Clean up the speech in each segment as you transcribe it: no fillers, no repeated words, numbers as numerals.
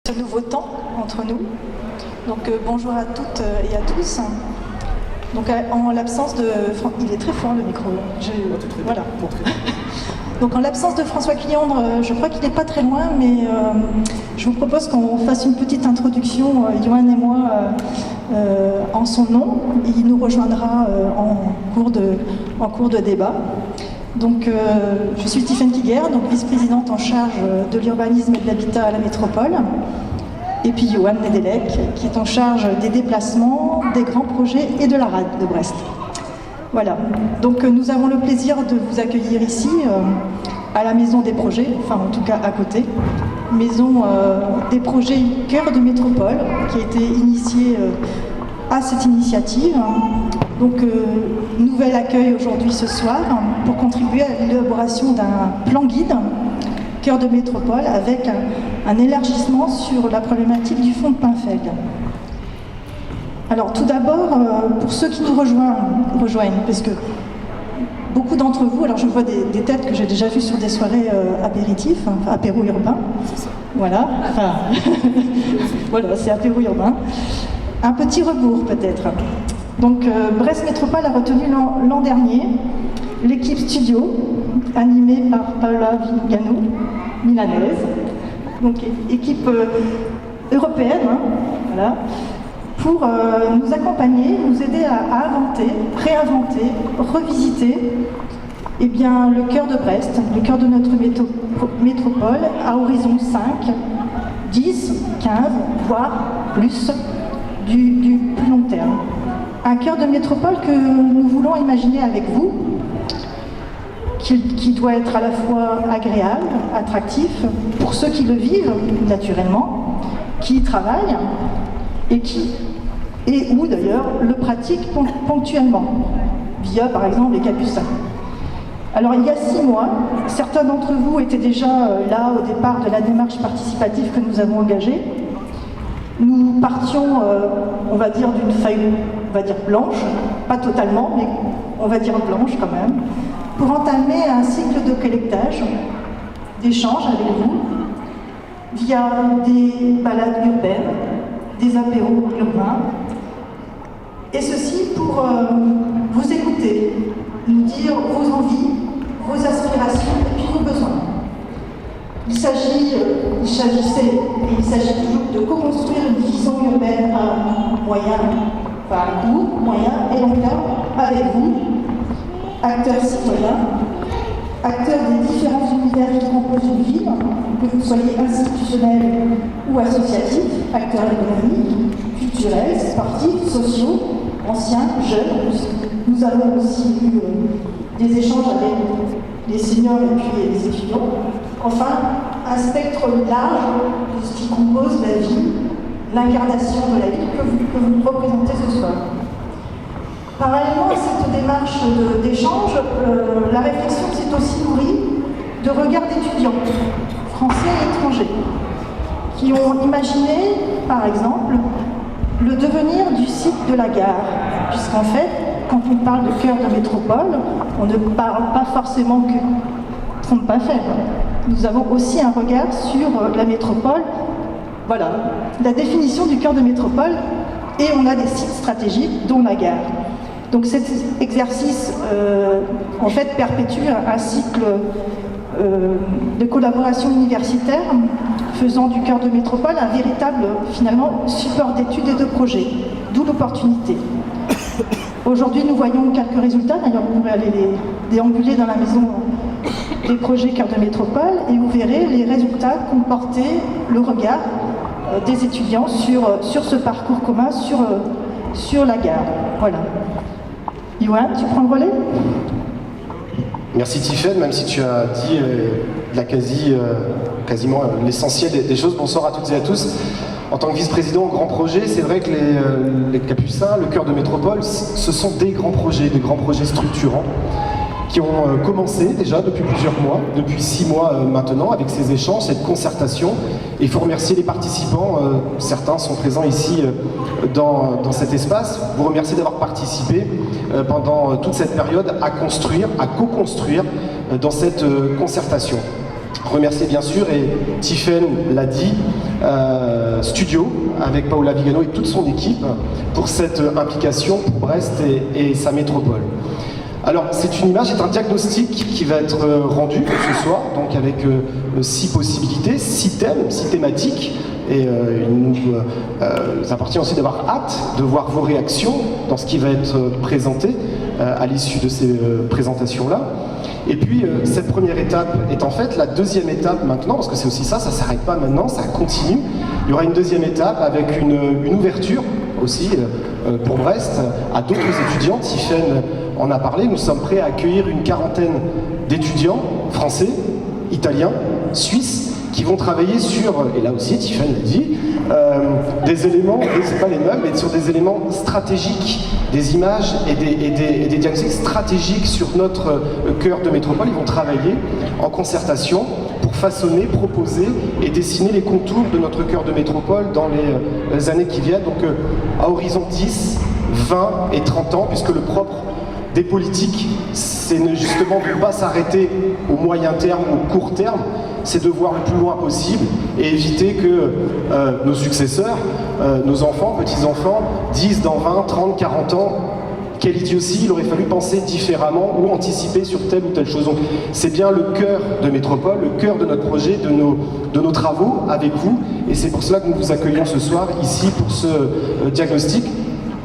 Ce nouveau temps entre nous. Donc bonjour à toutes et à tous. Donc en l'absence de... Il est très fort le micro. Voilà. Donc en l'absence de François Cliandre, je crois qu'il n'est pas très loin, mais je vous propose qu'on fasse une petite introduction, Johan et moi, en son nom. Il nous rejoindra en cours de débat. Donc je suis Tiffaine Kiguer, donc vice-présidente en charge de l'urbanisme et de l'habitat à la métropole. Et puis Johan Nedelec, qui est en charge des déplacements, des grands projets et de la RAD de Brest. Voilà, donc nous avons le plaisir de vous accueillir ici, à la Maison des Projets, enfin en tout cas à côté. Maison des Projets Cœur de Métropole, qui a été initiée à cette initiative. Donc nouvel accueil aujourd'hui ce soir pour contribuer à l'élaboration d'un plan guide Cœur de Métropole avec un élargissement sur la problématique du fonds de Pinfeld. Alors tout d'abord, pour ceux qui nous rejoignent, parce que beaucoup d'entre vous, alors je vois des têtes que j'ai déjà vues sur des soirées apéritifs, enfin apéro urbain, voilà, enfin, voilà, c'est apéro urbain, un petit rebours peut-être. Donc Brest Métropole a retenu l'an dernier l'équipe studio, animée par Paola Vigano, milanaise, donc équipe européenne, hein, voilà, pour nous accompagner, nous aider à inventer, réinventer, revisiter eh bien, le cœur de Brest, le cœur de notre métropole, à horizon 5, 10, 15, voire plus du plus long terme. Un cœur de métropole que nous voulons imaginer avec vous, qui doit être à la fois agréable, attractif, pour ceux qui le vivent naturellement, qui y travaillent, et où d'ailleurs le pratiquent ponctuellement, via par exemple les Capucins. Alors il y a 6 mois, certains d'entre vous étaient déjà là au départ de la démarche participative que nous avons engagée. Nous partions, on va dire, d'une feuille, on va dire blanche, pas totalement, mais on va dire blanche quand même, pour entamer un cycle de collectage, d'échanges avec vous, via des balades urbaines, des apéros urbains, et ceci pour vous écouter, nous dire vos envies, vos aspirations et puis vos besoins. Il s'agit toujours de co-construire une vision urbaine à moyen, enfin court, moyen et long terme avec vous, acteurs citoyens, acteurs des différents univers qui composent une ville, que vous soyez institutionnels ou associatifs, acteurs économiques, culturels, sportifs, sociaux, anciens, jeunes. Nous avons aussi eu des échanges avec les seniors et puis les étudiants. Enfin, un spectre large de ce qui compose la vie, l'incarnation de la vie que vous représentez ce soir. Parallèlement à cette démarche d'échange, la réflexion s'est aussi nourrie de regards d'étudiants, français et étrangers, qui ont imaginé, par exemple, le devenir du site de la gare, puisqu'en fait, quand on parle de cœur de métropole, on ne parle pas forcément que fonds de Pinfeld. Nous avons aussi un regard sur la métropole, voilà, la définition du cœur de métropole, et on a des sites stratégiques, dont la gare. Donc cet exercice, en fait, perpétue un cycle de collaboration universitaire, faisant du cœur de métropole un véritable, finalement, support d'études et de projets, d'où l'opportunité. Aujourd'hui, nous voyons quelques résultats, d'ailleurs vous pourrez aller les déambuler dans la maison des projets cœur de métropole, et vous verrez les résultats qu'ont porté le regard des étudiants sur ce parcours commun, sur la gare. Voilà. Johan, tu prends le relais ? Merci Tiffaine, même si tu as dit quasiment l'essentiel des choses. Bonsoir à toutes et à tous. En tant que vice-président au grand projet, c'est vrai que les Capucins, le cœur de métropole, ce sont des grands projets structurants qui ont commencé déjà depuis plusieurs mois, depuis 6 mois maintenant, avec ces échanges, cette concertation. Et il faut remercier les participants, certains sont présents ici dans cet espace. Vous remercier d'avoir participé pendant toute cette période à construire, à co-construire dans cette concertation. Remercier bien sûr, et Tiffaine l'a dit, studio avec Paola Vigano et toute son équipe pour cette implication pour Brest et sa métropole. Alors, c'est une image, c'est un diagnostic qui va être rendu ce soir, donc avec 6 possibilités, 6 thèmes, 6 thématiques. Et il nous appartient aussi d'avoir hâte de voir vos réactions dans ce qui va être présenté à l'issue de ces présentations-là. Et puis, cette première étape est en fait la deuxième étape maintenant, parce que c'est aussi ça, ça ne s'arrête pas maintenant, ça continue. Il y aura une deuxième étape avec une ouverture aussi pour Brest à d'autres étudiants. Tiffaine en a parlé, nous sommes prêts à accueillir une quarantaine d'étudiants français, italiens, suisses, qui vont travailler sur, et là aussi Tiffaine l'a dit, des éléments, c'est pas les mêmes, mais sur des éléments stratégiques, des images et des diagnostics stratégiques sur notre cœur de métropole. Ils vont travailler en concertation pour façonner, proposer et dessiner les contours de notre cœur de métropole dans les années qui viennent, donc à horizon 10, 20 et 30 ans, puisque le propre des politiques, c'est justement de ne pas s'arrêter au moyen terme, au court terme, c'est de voir le plus loin possible et éviter que nos successeurs, nos enfants, petits-enfants, disent dans 20, 30, 40 ans quelle idiotie, il aurait fallu penser différemment ou anticiper sur telle ou telle chose. Donc c'est bien le cœur de Métropole, le cœur de notre projet, de nos travaux avec vous, et c'est pour cela que nous vous accueillons ce soir ici pour ce diagnostic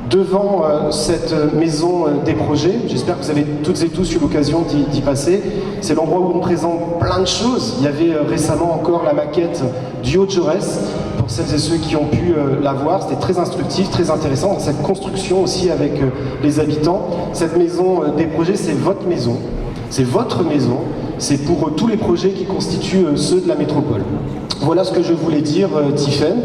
devant cette maison des projets. J'espère que vous avez toutes et tous eu l'occasion d'y passer. C'est l'endroit où on présente plein de choses. Il y avait récemment encore la maquette du Haut-de-Jaurès, pour celles et ceux qui ont pu la voir. C'était très instructif, très intéressant, cette construction aussi avec les habitants. Cette maison des projets, c'est votre maison, c'est votre maison, c'est pour tous les projets qui constituent ceux de la métropole. Voilà ce que je voulais dire, Tiffaine.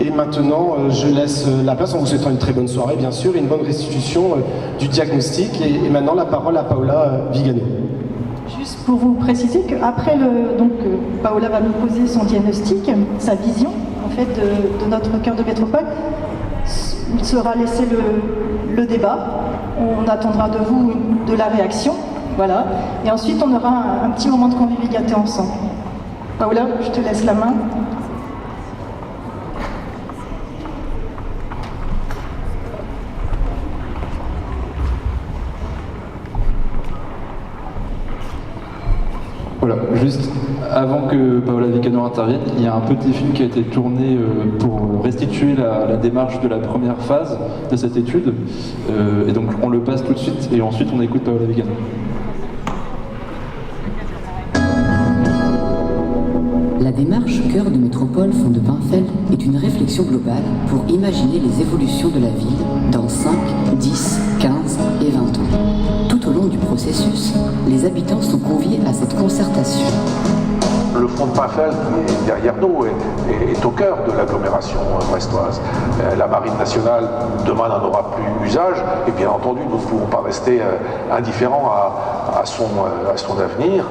Et maintenant, je laisse la place en vous souhaitant une très bonne soirée, bien sûr, et une bonne restitution du diagnostic. Et maintenant, la parole à Paola Vigano. Juste pour vous préciser qu'après, Paola va nous poser son diagnostic, sa vision, en fait, de notre cœur de métropole. Il sera laissé le débat. On attendra de vous de la réaction. Voilà. Et ensuite, on aura un petit moment de convivialité ensemble. Paola, je te laisse la main. Voilà, juste avant que Paola Vigano intervienne, il y a un petit film qui a été tourné pour restituer la démarche de la première phase de cette étude. Et donc on le passe tout de suite et ensuite on écoute Paola Vigano. La démarche Cœur de Métropole Fonds de Pinfeld est une réflexion globale pour imaginer les évolutions de la ville dans 5, 10, 15 et 20 ans. Tout au long du processus, les habitants sont conviés à cette concertation. Le fonds de Pinfeld, qui est derrière nous, est au cœur de l'agglomération brestoise. La Marine nationale, demain, n'en aura plus usage, et bien entendu, nous ne pouvons pas rester indifférents à son avenir.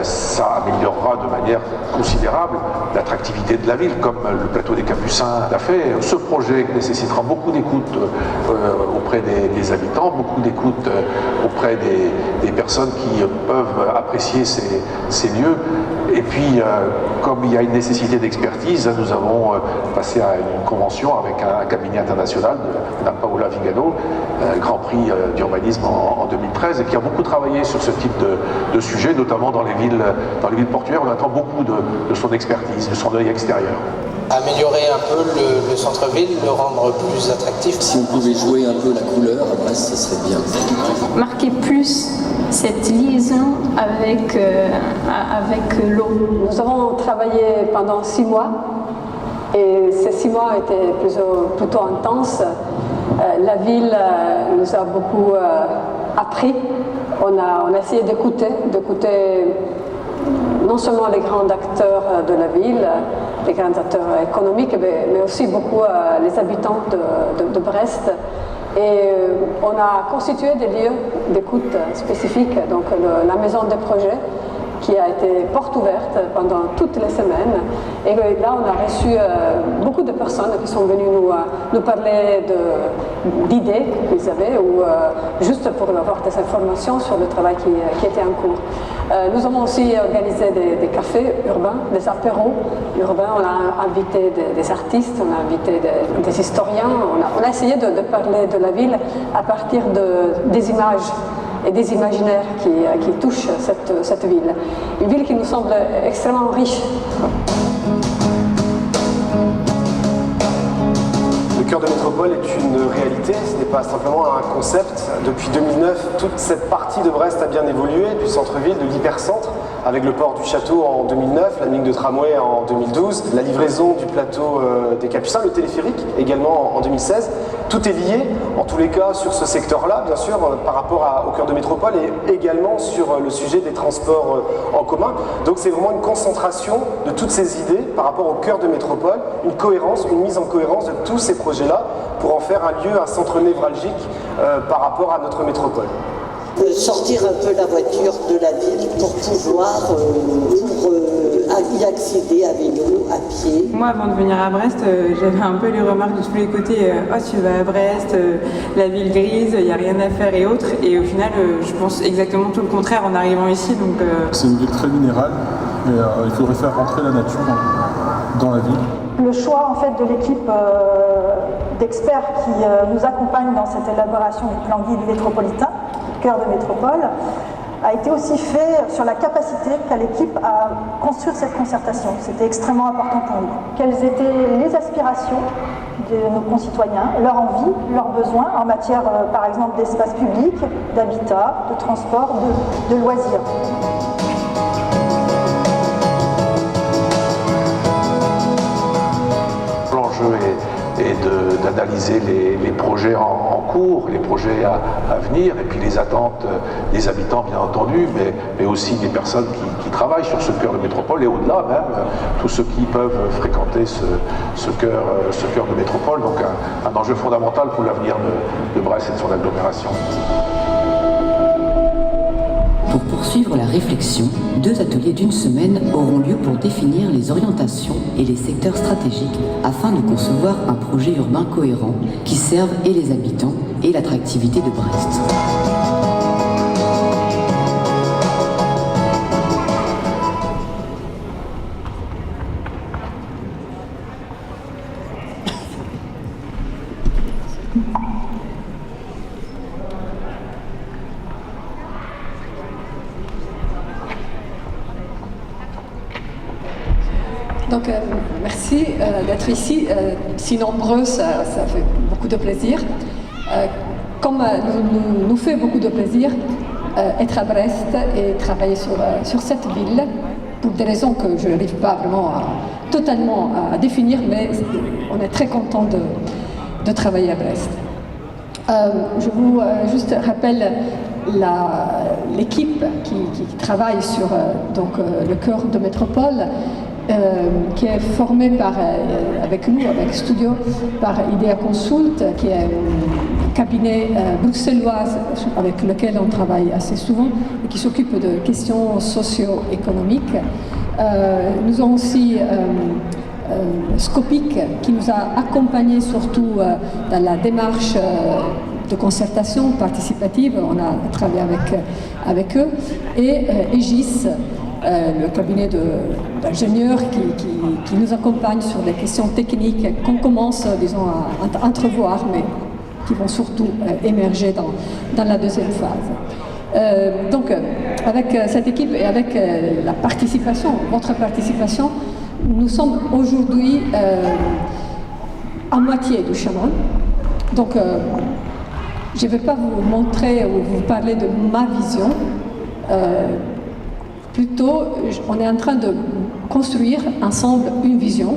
Ça améliorera de manière considérable l'attractivité de la ville, comme le plateau des Capucins l'a fait. Ce projet nécessitera beaucoup d'écoute auprès des habitants, beaucoup d'écoute auprès des personnes qui peuvent apprécier ces lieux. Et puis, comme il y a une nécessité d'expertise, nous avons passé à une convention avec un cabinet international de Mme Paola Vigano, Grand Prix d'urbanisme en 2013, et qui a beaucoup travaillé sur ce type de sujet, notamment dans les villes portuaires. On attend beaucoup de son expertise, de son œil extérieur. Améliorer un peu le centre-ville, le rendre plus attractif. Si on pouvait jouer un peu la couleur, après, ça serait bien. Marquer plus cette liaison avec l'eau. Nous avons travaillé pendant 6 mois et ces 6 mois étaient plutôt intenses. La ville nous a beaucoup appris. On a essayé d'écouter non seulement les grands acteurs de la ville, les grands acteurs économiques, mais aussi beaucoup les habitants de Brest. Et on a constitué des lieux d'écoute spécifiques, donc la maison des projets, qui a été porte ouverte pendant toutes les semaines. Et là, on a reçu beaucoup beaucoup de personnes qui sont venues nous parler d'idées qu'ils avaient ou juste pour avoir des informations sur le travail qui était en cours. Nous avons aussi organisé des cafés urbains, des apéros urbains. On a invité des artistes, on a invité des historiens. On a essayé de parler de la ville à partir des images et des imaginaires qui touchent cette ville. Une ville qui nous semble extrêmement riche. Le cœur de métropole est une réalité, ce n'est pas simplement un concept. Depuis 2009, toute cette partie de Brest a bien évolué, du centre-ville, de l'hypercentre, avec le port du château en 2009, la ligne de tramway en 2012, la livraison du plateau des Capucins, le téléphérique également en 2016. Tout est lié, en tous les cas, sur ce secteur-là, bien sûr, par rapport au cœur de métropole et également sur le sujet des transports en commun. Donc c'est vraiment une concentration de toutes ces idées par rapport au cœur de métropole, une cohérence, une mise en cohérence de tous ces projets-là pour en faire un lieu, un centre névralgique par rapport à notre métropole. Sortir un peu la voiture de la ville pour pouvoir y accéder à vélo, à pied. Moi, avant de venir à Brest, j'avais un peu les remarques de tous les côtés. Oh, tu vas à Brest, la ville grise, il n'y a rien à faire et autres. Et au final, je pense exactement tout le contraire en arrivant ici. Donc, c'est une ville très minérale et il faudrait faire rentrer la nature dans la ville. Le choix en fait de l'équipe d'experts qui nous accompagne dans cette élaboration du plan guide métropolitain, cœur de métropole, a été aussi fait sur la capacité qu'a l'équipe à construire cette concertation. C'était extrêmement important pour nous. Quelles étaient les aspirations de nos concitoyens, leurs envies, leurs besoins en matière, par exemple, d'espace public, d'habitat, de transport, de loisirs. L'enjeu est d'analyser les projets en cours, les projets à venir, et puis les attentes des habitants, bien entendu, mais aussi des personnes qui travaillent sur ce cœur de métropole, et au-delà même, tous ceux qui peuvent fréquenter ce cœur de métropole. Donc un enjeu fondamental pour l'avenir de Brest et de son agglomération. Pour poursuivre la réflexion, 2 ateliers d'une semaine auront lieu pour définir les orientations et les secteurs stratégiques afin de concevoir un projet urbain cohérent qui serve et les habitants et l'attractivité de Brest. Donc merci d'être ici, si nombreux, ça fait beaucoup de plaisir. Comme nous fait beaucoup de plaisir être à Brest et travailler sur cette ville, pour des raisons que je n'arrive pas vraiment totalement à définir, mais on est très content de travailler à Brest. Je vous juste rappelle l'équipe qui travaille sur le cœur de métropole, qui est formée avec nous, avec Studio, par Idea Consult, qui est un cabinet bruxellois avec lequel on travaille assez souvent et qui s'occupe de questions socio-économiques. Nous avons aussi Scopic qui nous a accompagnés surtout dans la démarche de concertation participative. On a travaillé avec eux, et Aegis, le cabinet d'ingénieurs qui nous accompagne sur des questions techniques qu'on commence, disons, à entrevoir, mais qui vont surtout émerger dans la deuxième phase. Donc, avec cette équipe et avec la participation, votre participation, nous sommes aujourd'hui à moitié du chemin. Donc, je ne vais pas vous montrer ou vous parler de ma vision. Plutôt, on est en train de construire ensemble une vision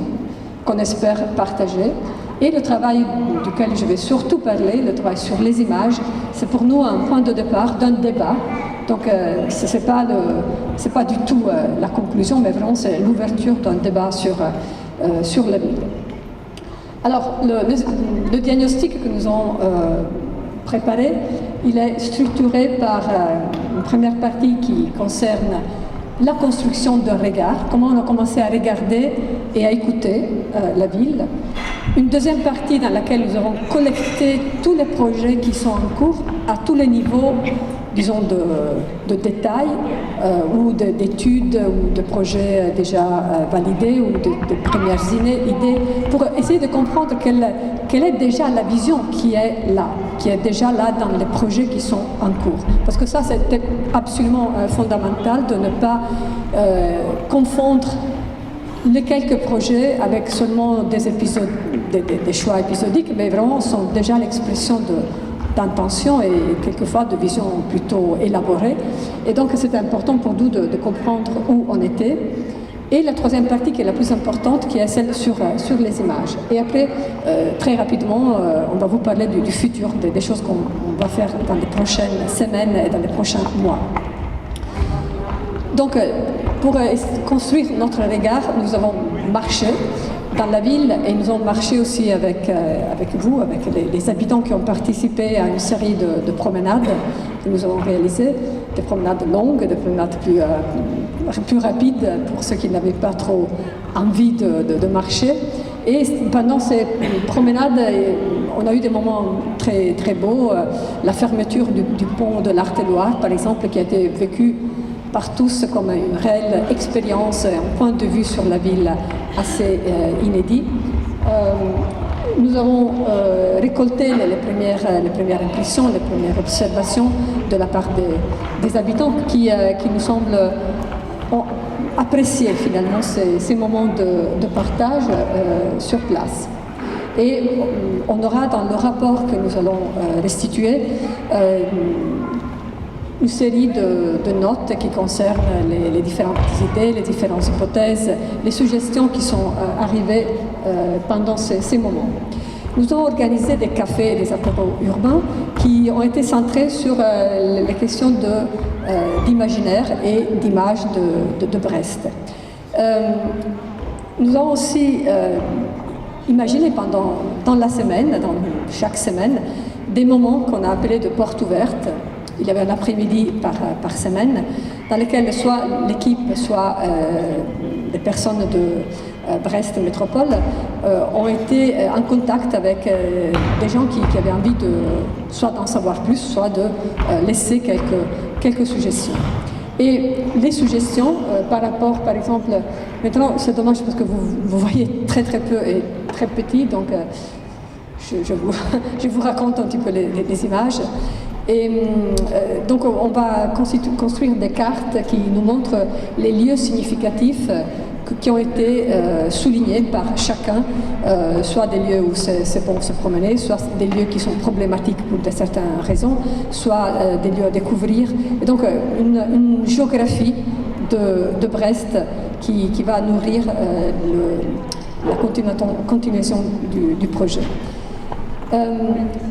qu'on espère partager. Et le travail duquel je vais surtout parler, le travail sur les images, c'est pour nous un point de départ d'un débat. Donc, ce n'est pas du tout la conclusion, mais vraiment c'est l'ouverture d'un débat sur la ville. Alors, le diagnostic que nous avons préparé, il est structuré par une première partie qui concerne la construction d'un regard, comment on a commencé à regarder et à écouter la ville. Une deuxième partie dans laquelle nous avons collecté tous les projets qui sont en cours à tous les niveaux, disons, de détails ou d'études ou de projets déjà validés ou de premières idées pour essayer de comprendre quelle est déjà la vision qui est déjà là dans les projets qui sont en cours. Parce que ça, c'était absolument fondamental de ne pas confondre les quelques projets avec seulement des épisodes, des choix épisodiques, mais vraiment sont déjà l'expression d'intention et quelquefois de vision plutôt élaborée. Et donc c'est important pour nous de comprendre où on était. Et la troisième partie qui est la plus importante, qui est celle sur les images. Et après, très rapidement, on va vous parler du futur, des choses qu'on va faire dans les prochaines semaines et dans les prochains mois. Donc, pour construire notre regard, nous avons marché dans la ville et nous avons marché aussi avec vous, avec les habitants qui ont participé à une série de promenades que nous avons réalisées, des promenades longues, des promenades plus rapides pour ceux qui n'avaient pas trop envie de marcher. Et pendant ces promenades, on a eu des moments très, très beaux. La fermeture du pont de l'Arte-Loire, par exemple, qui a été vécue par tous comme une réelle expérience, un point de vue sur la ville assez inédit. Nous avons récolté les premières impressions, les premières observations de la part des habitants qui nous semblent apprécier finalement ces moments de partage sur place. Et on aura dans le rapport que nous allons restituer une série de notes qui concernent les différentes idées, les différentes hypothèses, les suggestions qui sont arrivées pendant ces moments. Nous avons organisé des cafés et des apéros urbains qui ont été centrés sur les questions d'imaginaire et d'image de Brest. Nous avons aussi imaginé dans la semaine, dans chaque semaine, des moments qu'on a appelés de portes ouvertes. Il y avait un après-midi par semaine, dans lesquels soit l'équipe, soit des personnes de Brest Métropole ont été en contact avec des gens qui avaient envie soit d'en savoir plus, soit de laisser quelques suggestions. Et les suggestions par rapport, par exemple, maintenant c'est dommage parce que vous voyez très très peu et très petit, donc je vous raconte un petit peu les images. Et donc on va construire des cartes qui nous montrent les lieux significatifs qui ont été soulignés par chacun, soit des lieux où c'est bon se promener, soit des lieux qui sont problématiques pour de certaines raisons, soit des lieux à découvrir. Et donc une géographie de Brest qui va nourrir la continuation du projet.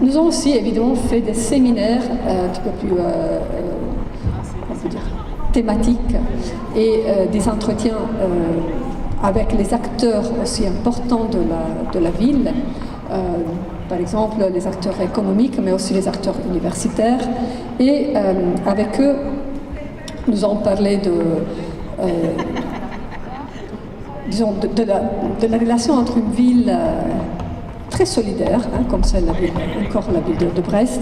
Nous avons aussi évidemment fait des séminaires un petit peu plus thématiques et des entretiens avec les acteurs aussi importants de la ville, par exemple les acteurs économiques mais aussi les acteurs universitaires, et avec eux nous avons parlé de la relation entre une ville très solidaire, comme c'est encore la ville de Brest,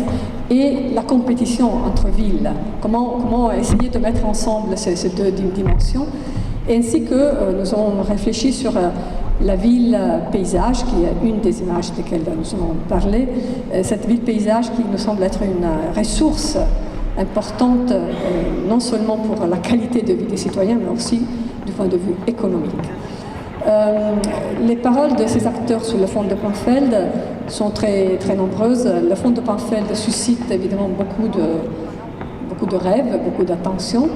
et la compétition entre villes. Comment essayer de mettre ensemble ces deux dimensions, ainsi que nous avons réfléchi sur la ville paysage, qui est une des images desquelles nous avons parlé, cette ville paysage qui nous semble être une ressource importante, non seulement pour la qualité de vie des citoyens, mais aussi du point de vue économique. Les paroles de ces acteurs sur le fond de Panfeld sont très, très nombreuses. Le fond de Panfeld suscite évidemment beaucoup de rêves, beaucoup d'attention.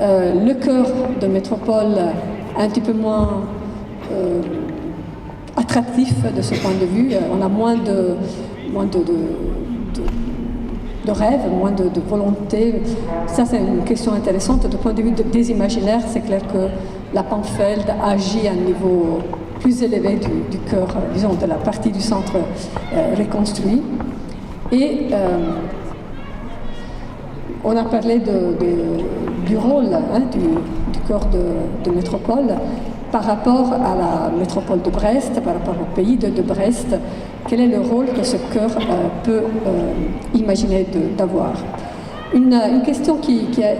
Le cœur de métropole est un petit peu moins attractif de ce point de vue. On a moins de rêves, moins de volonté. Ça, c'est une question intéressante. Du point de vue des imaginaires, c'est clair que la Panfeld agit à un niveau plus élevé du cœur, disons, de la partie du centre reconstruit. Et on a parlé du rôle cœur de métropole par rapport à la métropole de Brest, par rapport au pays de Brest. Quel est le rôle que ce cœur peut imaginer d'avoir? Une question qui a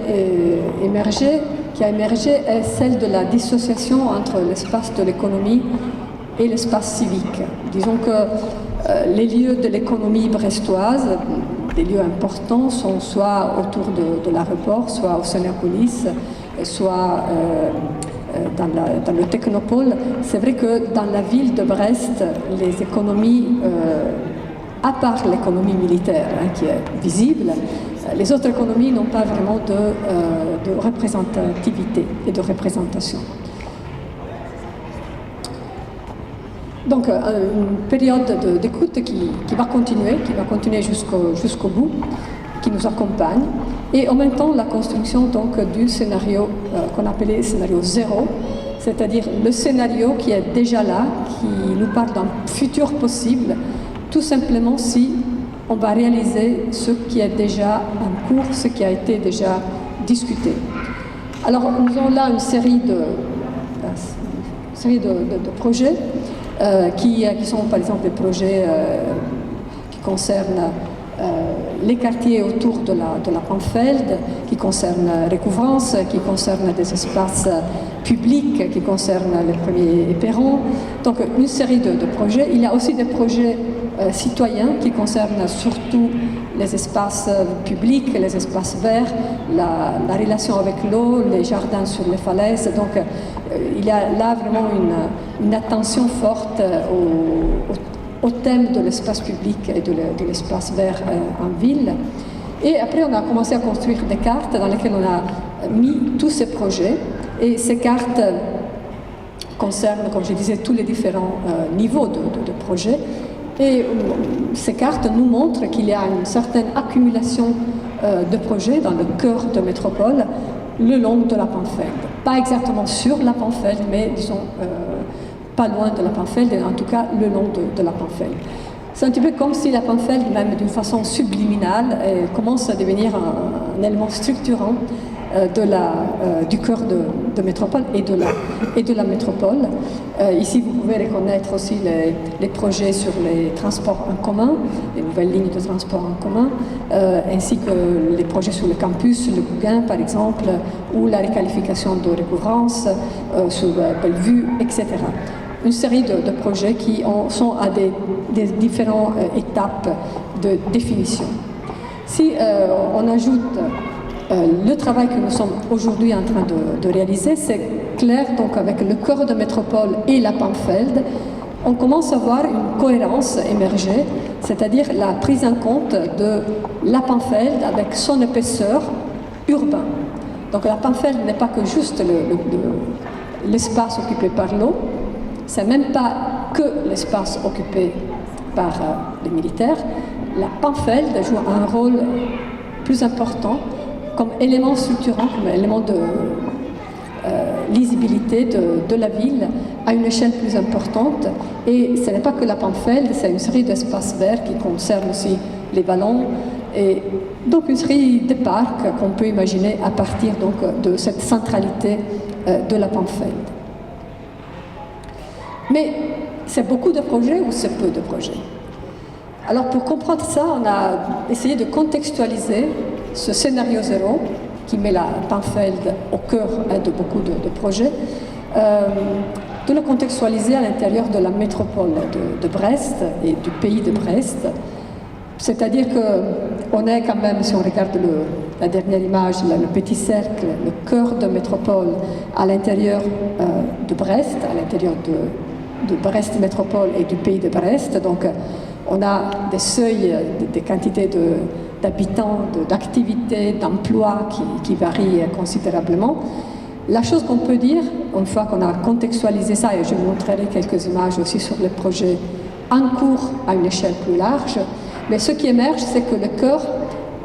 émergé est celle de la dissociation entre l'espace de l'économie et l'espace civique. Disons que les lieux de l'économie brestoise, des lieux importants, sont soit autour de l'aéroport, soit au Sénépolis, soit dans le technopole. C'est vrai que dans la ville de Brest, les économies, à part l'économie militaire qui est visible, les autres économies n'ont pas vraiment de représentativité et de représentation. Donc une période d'écoute qui va continuer jusqu'au bout, qui nous accompagne, et en même temps la construction donc du scénario qu'on appelait scénario zéro, c'est-à-dire le scénario qui est déjà là, qui nous parle d'un futur possible, tout simplement si on va réaliser ce qui est déjà en cours, ce qui a été déjà discuté. Alors nous avons là une série de projets qui sont par exemple des projets qui concernent les quartiers autour de la Panfeld, qui concernent recouvrance, qui concernent des espaces publics, qui concernent les premiers éperons. Donc une série de projets. Il y a aussi des projets citoyens qui concernent surtout les espaces publics, les espaces verts, la relation avec l'eau, les jardins sur les falaises. Donc il y a là vraiment une attention forte au thème de l'espace public et de l'espace vert en ville. Et après, on a commencé à construire des cartes dans lesquelles on a mis tous ces projets. Et ces cartes concernent, comme je disais, tous les différents niveaux de projets. Et ces cartes nous montrent qu'il y a une certaine accumulation de projets dans le cœur de métropole le long de la Panfeld. Pas exactement sur la Panfeld, mais disons pas loin de la Panfeld, et en tout cas le long de la Panfeld. C'est un petit peu comme si la Panfeld, même d'une façon subliminale, commence à devenir un élément structurant du cœur de métropole et de la métropole. Ici, vous pouvez reconnaître aussi les projets sur les transports en commun, les nouvelles lignes de transport en commun, ainsi que les projets sur le campus, le Gouguin par exemple, ou la requalification de recouvrance sur Bellevue, etc. Une série de projets qui sont à des différentes étapes de définition. Si on ajoute le travail que nous sommes aujourd'hui en train de réaliser, c'est clair, donc avec le cœur de métropole et la Panfeld, on commence à voir une cohérence émerger, c'est-à-dire la prise en compte de la Panfeld avec son épaisseur urbain. Donc la Panfeld n'est pas que juste l'espace occupé par l'eau, c'est même pas que l'espace occupé par les militaires. La Panfeld joue un rôle plus important comme élément structurant, comme élément de lisibilité de la ville à une échelle plus importante. Et ce n'est pas que la Panfeld, c'est une série d'espaces verts qui concernent aussi les vallons, et donc une série de parcs qu'on peut imaginer à partir donc de cette centralité de la Panfeld. Mais c'est beaucoup de projets ou c'est peu de projets? Alors pour comprendre ça, on a essayé de contextualiser ce scénario zéro qui met la Panfeld au cœur de beaucoup de projets, de le contextualiser à l'intérieur de la métropole de Brest et du pays de Brest. C'est-à-dire qu'on est quand même, si on regarde la dernière image, là, le petit cercle, le cœur de métropole à l'intérieur de Brest, à l'intérieur de Brest Métropole et du pays de Brest. Donc on a des seuils, des quantités d'habitants, d'activités, d'emplois qui varient considérablement. La chose qu'on peut dire, une fois qu'on a contextualisé ça, et je vous montrerai quelques images aussi sur les projets en cours à une échelle plus large, mais ce qui émerge, c'est que le cœur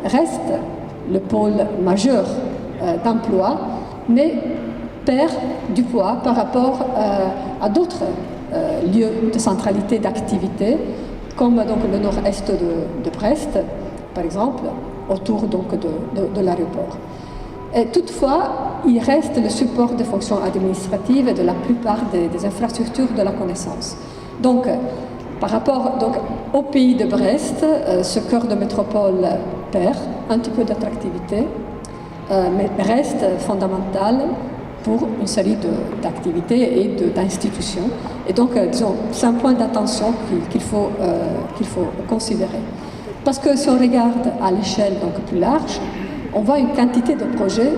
reste le pôle majeur d'emploi, mais perd du poids par rapport à d'autres lieux de centralité d'activité, comme donc le nord-est de Brest, par exemple, autour donc de l'aéroport. Et toutefois, il reste le support des fonctions administratives et de la plupart des infrastructures de la connaissance. Donc, par rapport au pays de Brest, ce cœur de métropole perd un petit peu d'attractivité, mais reste fondamental pour une série d'activités et d'institutions. Et donc, disons, c'est un point d'attention qu'il faut considérer. Parce que si on regarde à l'échelle plus large, on voit une quantité de projets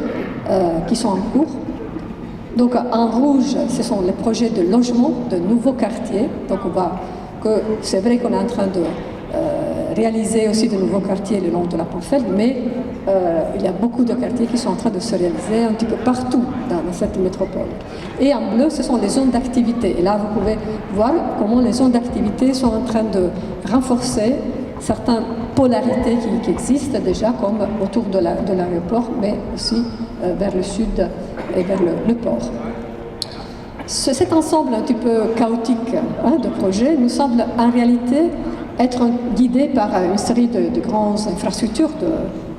qui sont en cours. Donc, en rouge, ce sont les projets de logement de nouveaux quartiers. Donc, on voit que c'est vrai qu'on est en train de réaliser aussi de nouveaux quartiers le long de la Pamphèle, mais il y a beaucoup de quartiers qui sont en train de se réaliser un petit peu partout dans cette métropole. Et en bleu, ce sont les zones d'activité. Et là, vous pouvez voir comment les zones d'activité sont en train de renforcer certaines polarités qui existent déjà, comme autour de l'aéroport, mais aussi vers le sud et vers le port. Cet ensemble un petit peu chaotique de projets nous semble en réalité être guidé par une série de grandes infrastructures de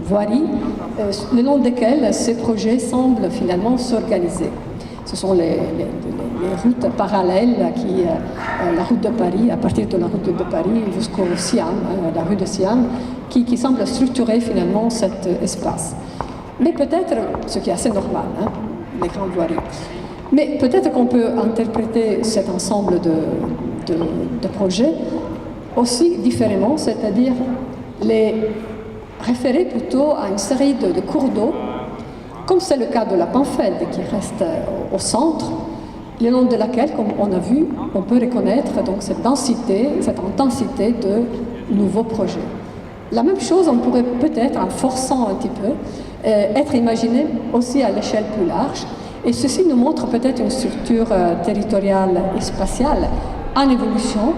voiries, le long desquelles ces projets semblent finalement s'organiser. Ce sont les routes parallèles, la route de Paris, à partir de la route de Paris jusqu'au Siam, la rue de Siam, qui semble structurer finalement cet espace. Mais peut-être, ce qui est assez normal, les grandes voiries, mais peut-être qu'on peut interpréter cet ensemble de projets aussi différemment, c'est-à-dire les référer plutôt à une série de cours d'eau, comme c'est le cas de la Pamphèle qui reste au centre, le long de laquelle, comme on a vu, on peut reconnaître donc cette densité, cette intensité de nouveaux projets. La même chose, on pourrait peut-être, en forçant un petit peu, être imaginé aussi à l'échelle plus large, et ceci nous montre peut-être une structure territoriale et spatiale en évolution,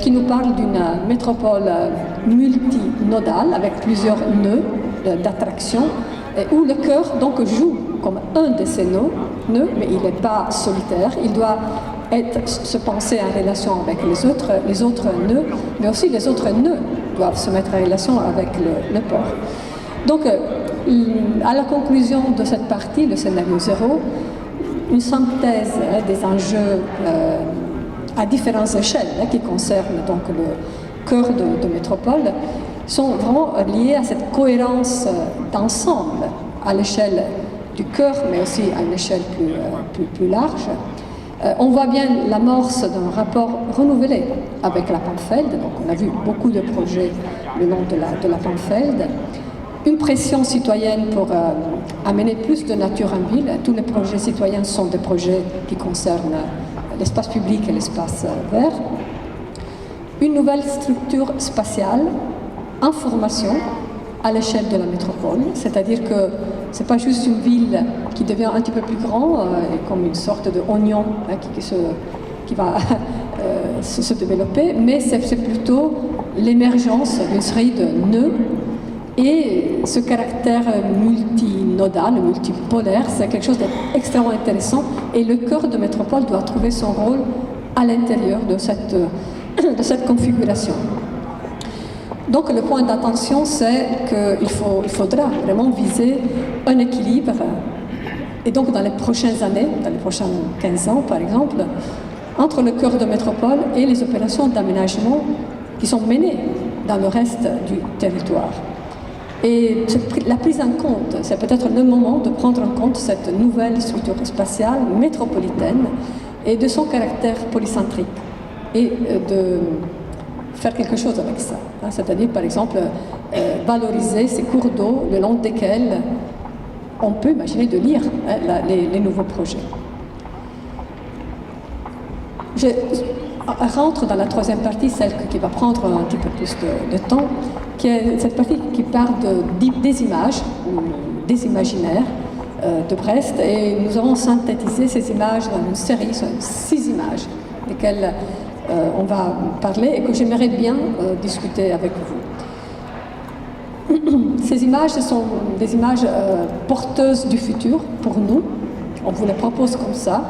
qui nous parle d'une métropole multinodale avec plusieurs nœuds d'attraction, où le cœur donc joue comme un de ces nœuds, mais il n'est pas solitaire, il doit se penser en relation avec les autres nœuds, mais aussi les autres nœuds doivent se mettre en relation avec le port. Donc, à la conclusion de cette partie, le scénario 0, une synthèse des enjeux à différentes échelles qui concernent donc le cœur de métropole sont vraiment liées à cette cohérence d'ensemble à l'échelle du cœur, mais aussi à une échelle plus large. On voit bien l'amorce d'un rapport renouvelé avec la Pamphèle, donc on a vu beaucoup de projets le long de la Pamphèle, une pression citoyenne pour amener plus de nature en ville. Tous les projets citoyens sont des projets qui concernent l'espace public et l'espace vert. Une nouvelle structure spatiale en formation à l'échelle de la métropole, c'est-à-dire que ce n'est pas juste une ville qui devient un petit peu plus grande, comme une sorte d'oignon qui va se développer, mais c'est plutôt l'émergence d'une série de nœuds. Et ce caractère multinodal, multipolaire, c'est quelque chose d'extrêmement intéressant. Et le cœur de métropole doit trouver son rôle à l'intérieur de cette configuration. Donc le point d'attention, c'est qu'il faudra vraiment viser un équilibre. Et donc dans les prochaines années, dans les prochains 15 ans par exemple, entre le cœur de métropole et les opérations d'aménagement qui sont menées dans le reste du territoire. Et la prise en compte, c'est peut-être le moment de prendre en compte cette nouvelle structure spatiale métropolitaine et de son caractère polycentrique et de faire quelque chose avec ça. C'est-à-dire, par exemple, valoriser ces cours d'eau le long desquels on peut imaginer de lire les nouveaux projets. Je rentre dans la troisième partie, celle qui va prendre un petit peu plus de temps, qui est cette partie qui parle des images, des imaginaires de Brest, et nous avons synthétisé ces images dans une série, 6 images, desquelles on va parler et que j'aimerais bien discuter avec vous. Ces images sont des images porteuses du futur pour nous, on vous les propose comme ça,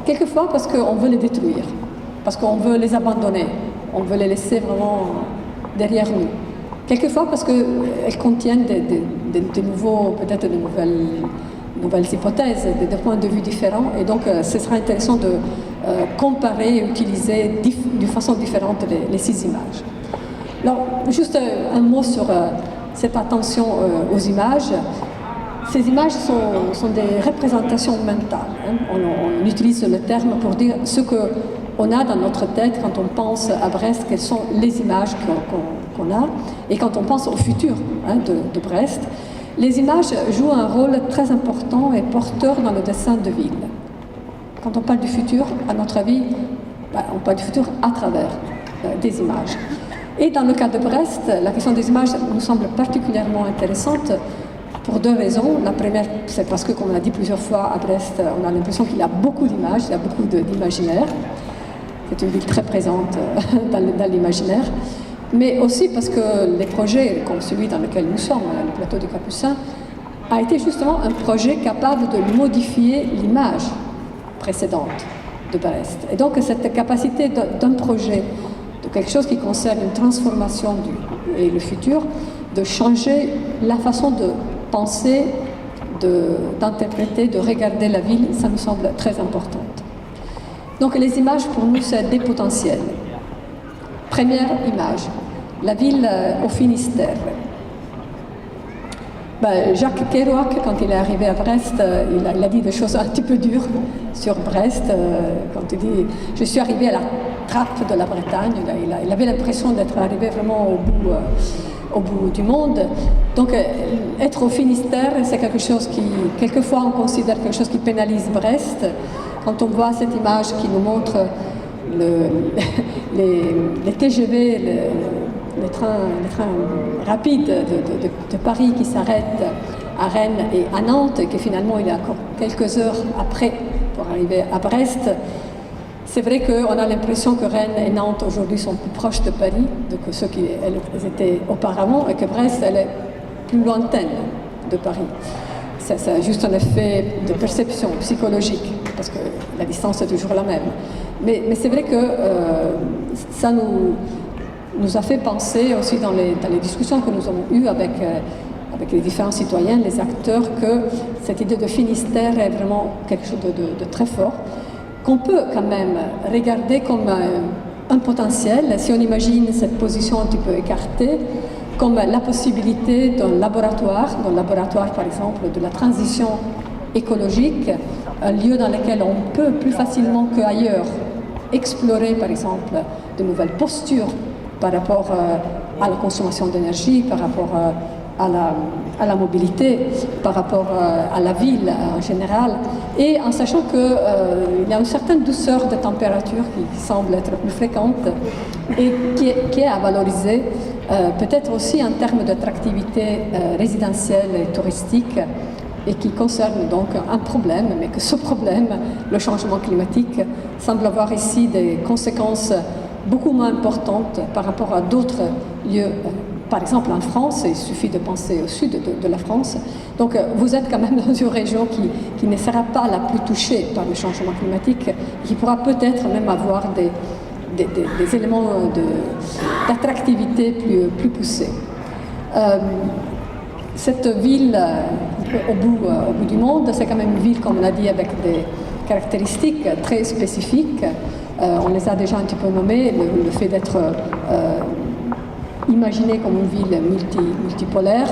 quelquefois parce qu'on veut les détruire, parce qu'on veut les abandonner, on veut les laisser vraiment derrière nous. Quelquefois parce qu'elles contiennent peut-être de nouvelles hypothèses, de points de vue différents. Et donc, ce sera intéressant de comparer et utiliser de façon différente les 6 images. Alors, juste un mot sur cette attention aux images. Ces images sont des représentations mentales. Hein. On utilise le terme pour dire ce qu'on a dans notre tête quand on pense à Brest, quelles sont les images qu'on a, et quand on pense au futur de Brest. Les images jouent un rôle très important et porteur dans le dessin de ville. Quand on parle du futur, à notre avis, on parle du futur à travers des images. Et dans le cas de Brest, la question des images nous semble particulièrement intéressante pour 2 raisons. La première, c'est parce que, comme on l'a dit plusieurs fois, à Brest, on a l'impression qu'il y a beaucoup d'images, il y a beaucoup d'imaginaire. C'est une ville très présente dans l'imaginaire. Mais aussi parce que les projets, comme celui dans lequel nous sommes, le plateau du Capucin, a été justement un projet capable de modifier l'image précédente de Brest. Et donc cette capacité d'un projet, de quelque chose qui concerne une transformation et le futur, de changer la façon de penser, d'interpréter, de regarder la ville, ça me semble très important. Donc les images pour nous c'est des potentiels. Première image, la ville au Finistère. Jacques Kerouac, quand il est arrivé à Brest, il a dit des choses un petit peu dures sur Brest. Quand il dit « Je suis arrivé à la trappe de la Bretagne », il avait l'impression d'être arrivé vraiment au bout du monde. Donc être au Finistère, c'est quelque chose qui, quelquefois on considère quelque chose qui pénalise Brest. Quand on voit cette image qui nous montre les TGV, les trains rapides de Paris qui s'arrêtent à Rennes et à Nantes, et que finalement il y a encore quelques heures après pour arriver à Brest, c'est vrai qu'on a l'impression que Rennes et Nantes aujourd'hui sont plus proches de Paris que ceux qu'elles étaient auparavant, et que Brest elle est plus lointaine de Paris. C'est juste un effet de perception psychologique, parce que la distance est toujours la même. Mais c'est vrai que ça nous a fait penser aussi dans les discussions que nous avons eues avec les différents citoyens, les acteurs, que cette idée de Finistère est vraiment quelque chose de très fort, qu'on peut quand même regarder comme un potentiel, si on imagine cette position un petit peu écartée, comme la possibilité d'un laboratoire par exemple de la transition écologique, un lieu dans lequel on peut plus facilement qu'ailleurs explorer par exemple de nouvelles postures par rapport à la consommation d'énergie, par rapport à la mobilité, par rapport à la ville en général, et en sachant qu'il y a une certaine douceur de température qui semble être plus fréquente et qui est à valoriser, peut-être aussi en termes d'attractivité résidentielle et touristique, et qui concerne donc un problème, mais que ce problème, le changement climatique, semble avoir ici des conséquences beaucoup moins importantes par rapport à d'autres lieux. Par exemple, en France, il suffit de penser au sud de la France. Donc, vous êtes quand même dans une région qui ne sera pas la plus touchée par le changement climatique, qui pourra peut-être même avoir des éléments d'attractivité plus poussés. Cette ville, au bout du monde, c'est quand même une ville, comme on l'a dit, avec des caractéristiques très spécifiques. On les a déjà un petit peu nommées, le fait d'être imaginée comme une ville multipolaire,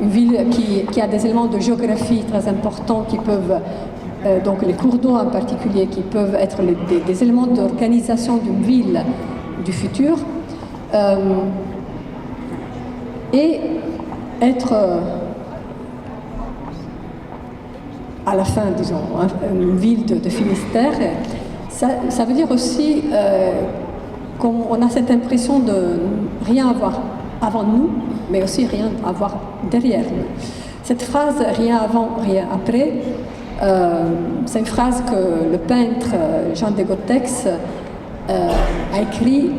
une ville qui a des éléments de géographie très importants qui peuvent, donc les cours d'eau en particulier, qui peuvent être des éléments d'organisation d'une ville du futur, et être à la fin, disons, une ville de Finistère, ça veut dire aussi qu'on a cette impression de rien avoir avant nous, mais aussi rien avoir derrière nous. Cette phrase « rien avant, rien après », c'est une phrase que le peintre Jean de Gotex a écrit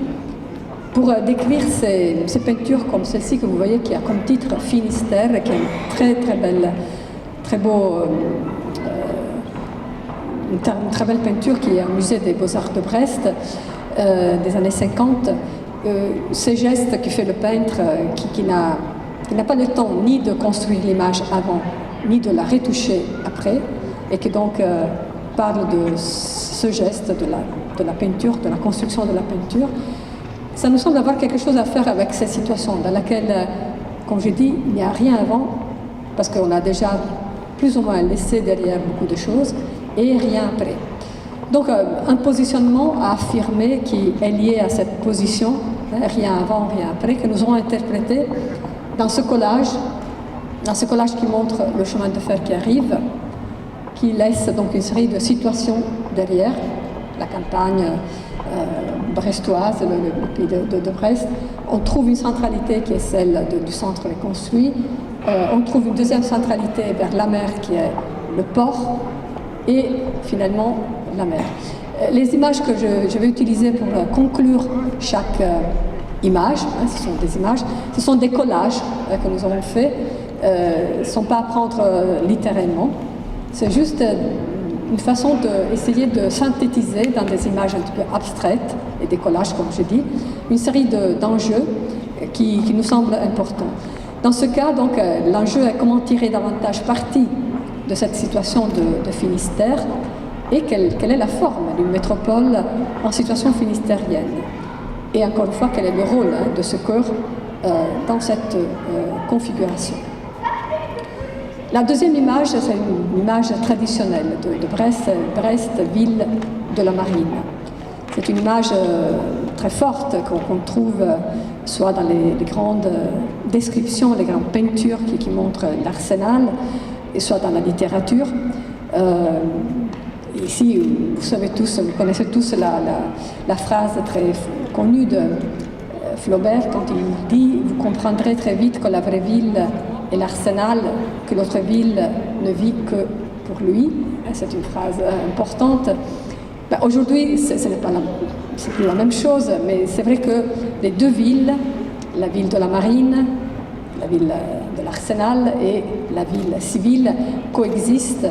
pour décrire ces peintures comme celle-ci que vous voyez, qui a comme titre « Finistère », qui est une très très belle, très beau, une très belle peinture qui est au musée des Beaux-Arts de Brest des années 50. Ces gestes que fait le peintre, qu'il n'a pas le temps ni de construire l'image avant, ni de la retoucher après, et qui donc parle de ce geste de la peinture, de la construction de la peinture. Ça nous semble avoir quelque chose à faire avec cette situation dans laquelle, comme je dis, il n'y a rien avant, parce qu'on a déjà plus ou moins laissé derrière beaucoup de choses, et rien après. Donc un positionnement à affirmer qui est lié à cette position, rien avant, rien après, que nous avons interprété dans ce collage qui montre le chemin de fer qui arrive, qui laisse donc une série de situations derrière, la campagne brestoise, le pays de Brest. On trouve une centralité qui est celle du centre reconstruit. On trouve une deuxième centralité vers la mer qui est le port et finalement la mer. Les images que je vais utiliser pour conclure chaque image, ce sont des images, ce sont des collages que nous avons faits, ne sont pas à prendre littéralement, c'est juste une façon d'essayer de synthétiser dans des images un petit peu abstraites et des collages, comme je dis, une série d'enjeux qui nous semblent importants. Dans ce cas, donc, l'enjeu est comment tirer davantage parti de cette situation de Finistère et quelle est la forme d'une métropole en situation finistérienne. Et encore une fois, quel est le rôle de ce cœur dans cette configuration. La deuxième image, c'est une image traditionnelle de Brest, ville de la marine. C'est une image très forte qu'on trouve soit dans les grandes descriptions, les grandes peintures qui montrent l'arsenal, et soit dans la littérature. Ici, vous connaissez tous la phrase très connue de Flaubert quand il dit « Vous comprendrez très vite que la vraie ville est l'arsenal, que l'autre ville ne vit que pour lui ». C'est une phrase importante. Aujourd'hui, ce n'est plus la même chose, mais c'est vrai que les deux villes, la ville de la marine, la ville de l'arsenal et la ville civile, coexistent.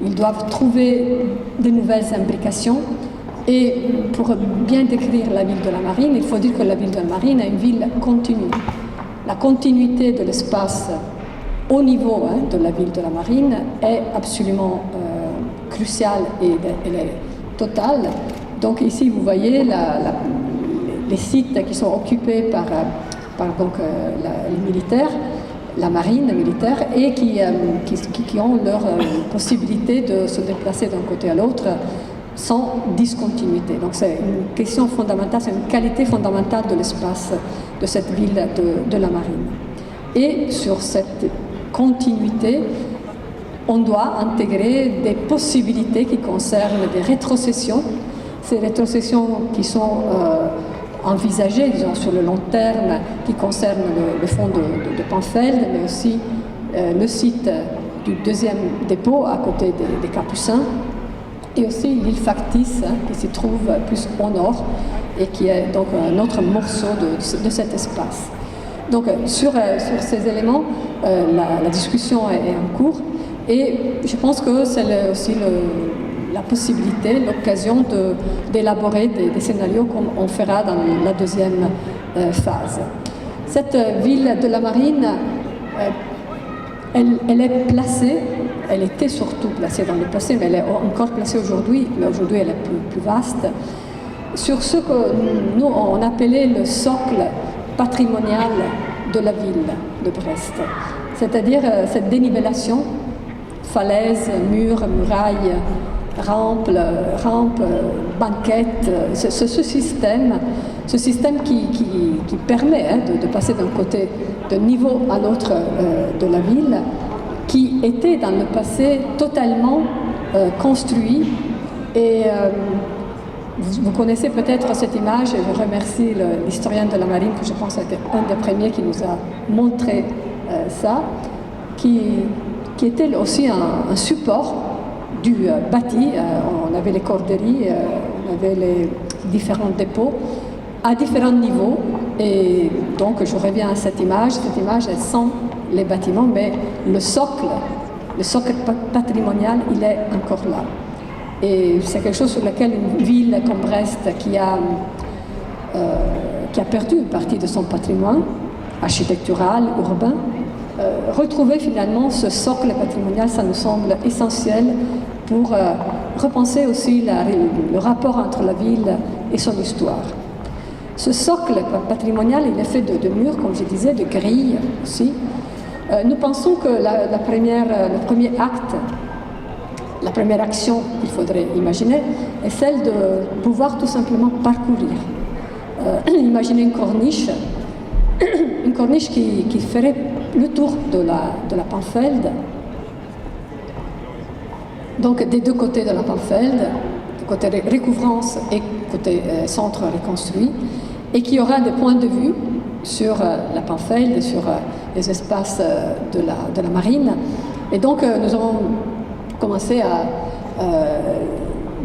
Ils doivent trouver de nouvelles imbrications. Et pour bien décrire la ville de la marine, il faut dire que la ville de la marine est une ville continue. La continuité de l'espace au niveau de la ville de la marine est absolument cruciale et elle est totale. Donc ici, vous voyez les sites qui sont occupés par les militaires, la marine militaire, et qui ont leur possibilité de se déplacer d'un côté à l'autre sans discontinuité. Donc c'est une question fondamentale, c'est une qualité fondamentale de l'espace de cette ville de la marine. Et sur cette continuité, on doit intégrer des possibilités qui concernent des rétrocessions. Ces rétrocessions qui sont envisagées, disons, sur le long terme, qui concernent le fond de Panfeld, mais aussi le site du deuxième dépôt à côté des Capucins, et aussi l'île factice qui se trouve plus au nord et qui est donc un autre morceau de cet espace. Donc sur ces éléments, la discussion est en cours et je pense que c'est aussi la possibilité, l'occasion d'élaborer des scénarios comme on fera dans la deuxième phase. Cette ville de la marine, elle est placée, elle était surtout placée dans le passé, mais elle est encore placée aujourd'hui, mais aujourd'hui elle est plus vaste, sur ce que nous on appelait le socle patrimonial de la ville de Brest, c'est-à-dire cette dénivellation, falaises, murs, murailles, rampes, banquettes, ce système qui permet de passer d'un côté, d'un niveau à l'autre de la ville, qui était dans le passé totalement construit. Et vous connaissez peut-être cette image, et je remercie l'historien de la marine, que je pense était un des premiers qui nous a montré ça, qui était aussi un support du bâti. On avait les corderies, on avait les différents dépôts à différents niveaux. Et donc je reviens à cette image est sans les bâtiments, mais le socle patrimonial, il est encore là. Et c'est quelque chose sur lequel une ville comme Brest qui a perdu une partie de son patrimoine architectural, urbain, retrouver finalement ce socle patrimonial, ça nous semble essentiel pour repenser aussi le rapport entre la ville et son histoire. Ce socle patrimonial, il est fait de murs, comme je disais, de grilles aussi. Nous pensons que le premier acte, la première action qu'il faudrait imaginer est celle de pouvoir tout simplement parcourir. Imaginez une corniche qui ferait le tour de la Panfeld, donc des deux côtés de la Panfeld, côté recouvrance et côté centre reconstruit, et qui aura des points de vue sur la Panfeld, sur les espaces de la marine. Et donc nous avons commencé à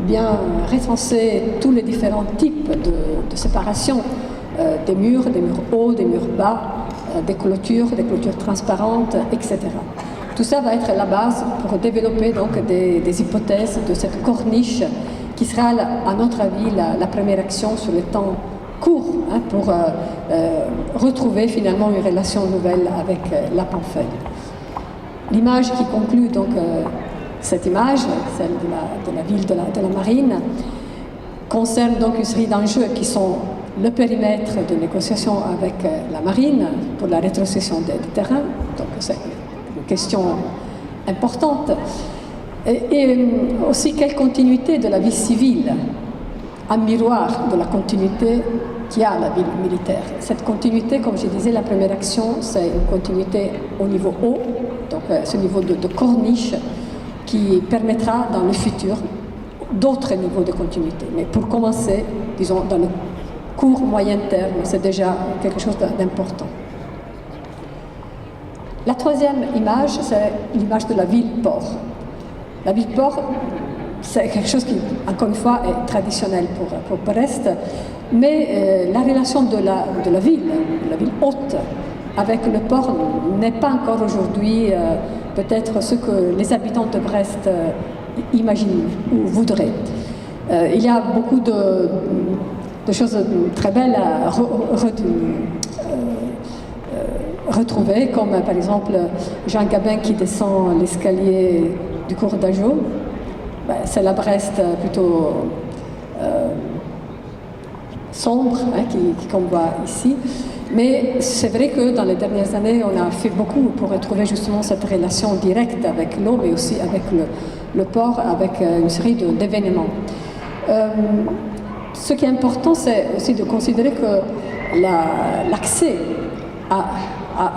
bien recenser tous les différents types de séparation des murs hauts, des murs bas, des clôtures transparentes, etc. Tout ça va être la base pour développer donc des hypothèses de cette corniche qui sera, à notre avis, la première action sur le temps court pour retrouver finalement une relation nouvelle avec la Panfeld. L'image qui conclut donc cette image, celle de la ville de la marine, concerne donc une série d'enjeux qui sont le périmètre de négociation avec la marine pour la rétrocession des terrains, donc c'est une question importante, et aussi quelle continuité de la vie civile, un miroir de la continuité qu'il y a à la ville militaire. Cette continuité, comme je disais, la première action, c'est une continuité au niveau haut, donc ce niveau de corniche qui permettra dans le futur d'autres niveaux de continuité. Mais pour commencer, disons, dans le court, moyen terme, c'est déjà quelque chose d'important. La troisième image, c'est l'image de la ville-port. La ville-port, c'est quelque chose qui, encore une fois, est traditionnel pour Brest, mais la relation de la ville haute, avec le port n'est pas encore aujourd'hui peut-être ce que les habitants de Brest imaginent ou voudraient. Il y a beaucoup de choses très belles à retrouver, comme par exemple Jean Gabin qui descend l'escalier du cours d'Ajau. C'est la Brest plutôt sombre qu'on voit ici. Mais c'est vrai que dans les dernières années, on a fait beaucoup pour retrouver justement cette relation directe avec l'eau, mais aussi avec le port, avec une série d'événements. Ce qui est important, c'est aussi de considérer que l'accès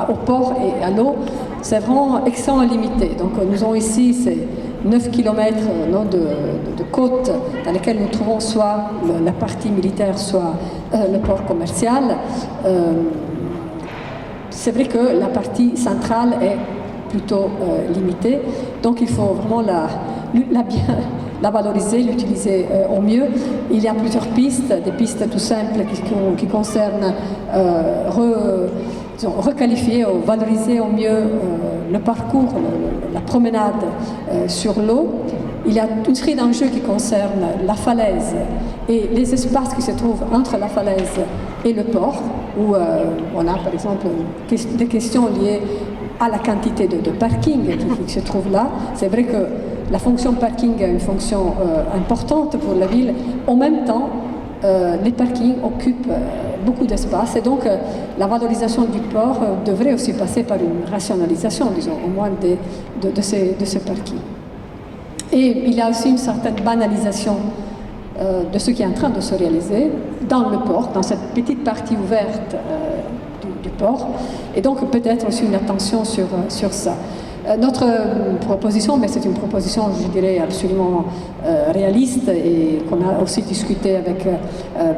au port et à l'eau, c'est vraiment extrêmement limité. Donc nous avons ici ces 9 km de côte dans lesquelles nous trouvons soit la partie militaire, soit le port commercial. C'est vrai que la partie centrale est plutôt limitée, donc il faut vraiment la valoriser, l'utiliser au mieux. Il y a plusieurs pistes, des pistes tout simples qui concernent requalifier ou valoriser au mieux le parcours, la promenade sur l'eau. Il y a une série d'enjeux qui concernent la falaise et les espaces qui se trouvent entre la falaise et le port, où on a par exemple des questions liées à la quantité de parking qui se trouve là. C'est vrai que la fonction parking a une fonction importante pour la ville. En même temps, les parkings occupent beaucoup d'espace et donc la valorisation du port devrait aussi passer par une rationalisation, disons, au moins de ces parkings. Et il y a aussi une certaine banalisation de ce qui est en train de se réaliser dans le port, dans cette petite partie ouverte du port, et donc peut-être aussi une attention sur ça. Notre proposition, mais c'est une proposition, je dirais, absolument réaliste et qu'on a aussi discuté avec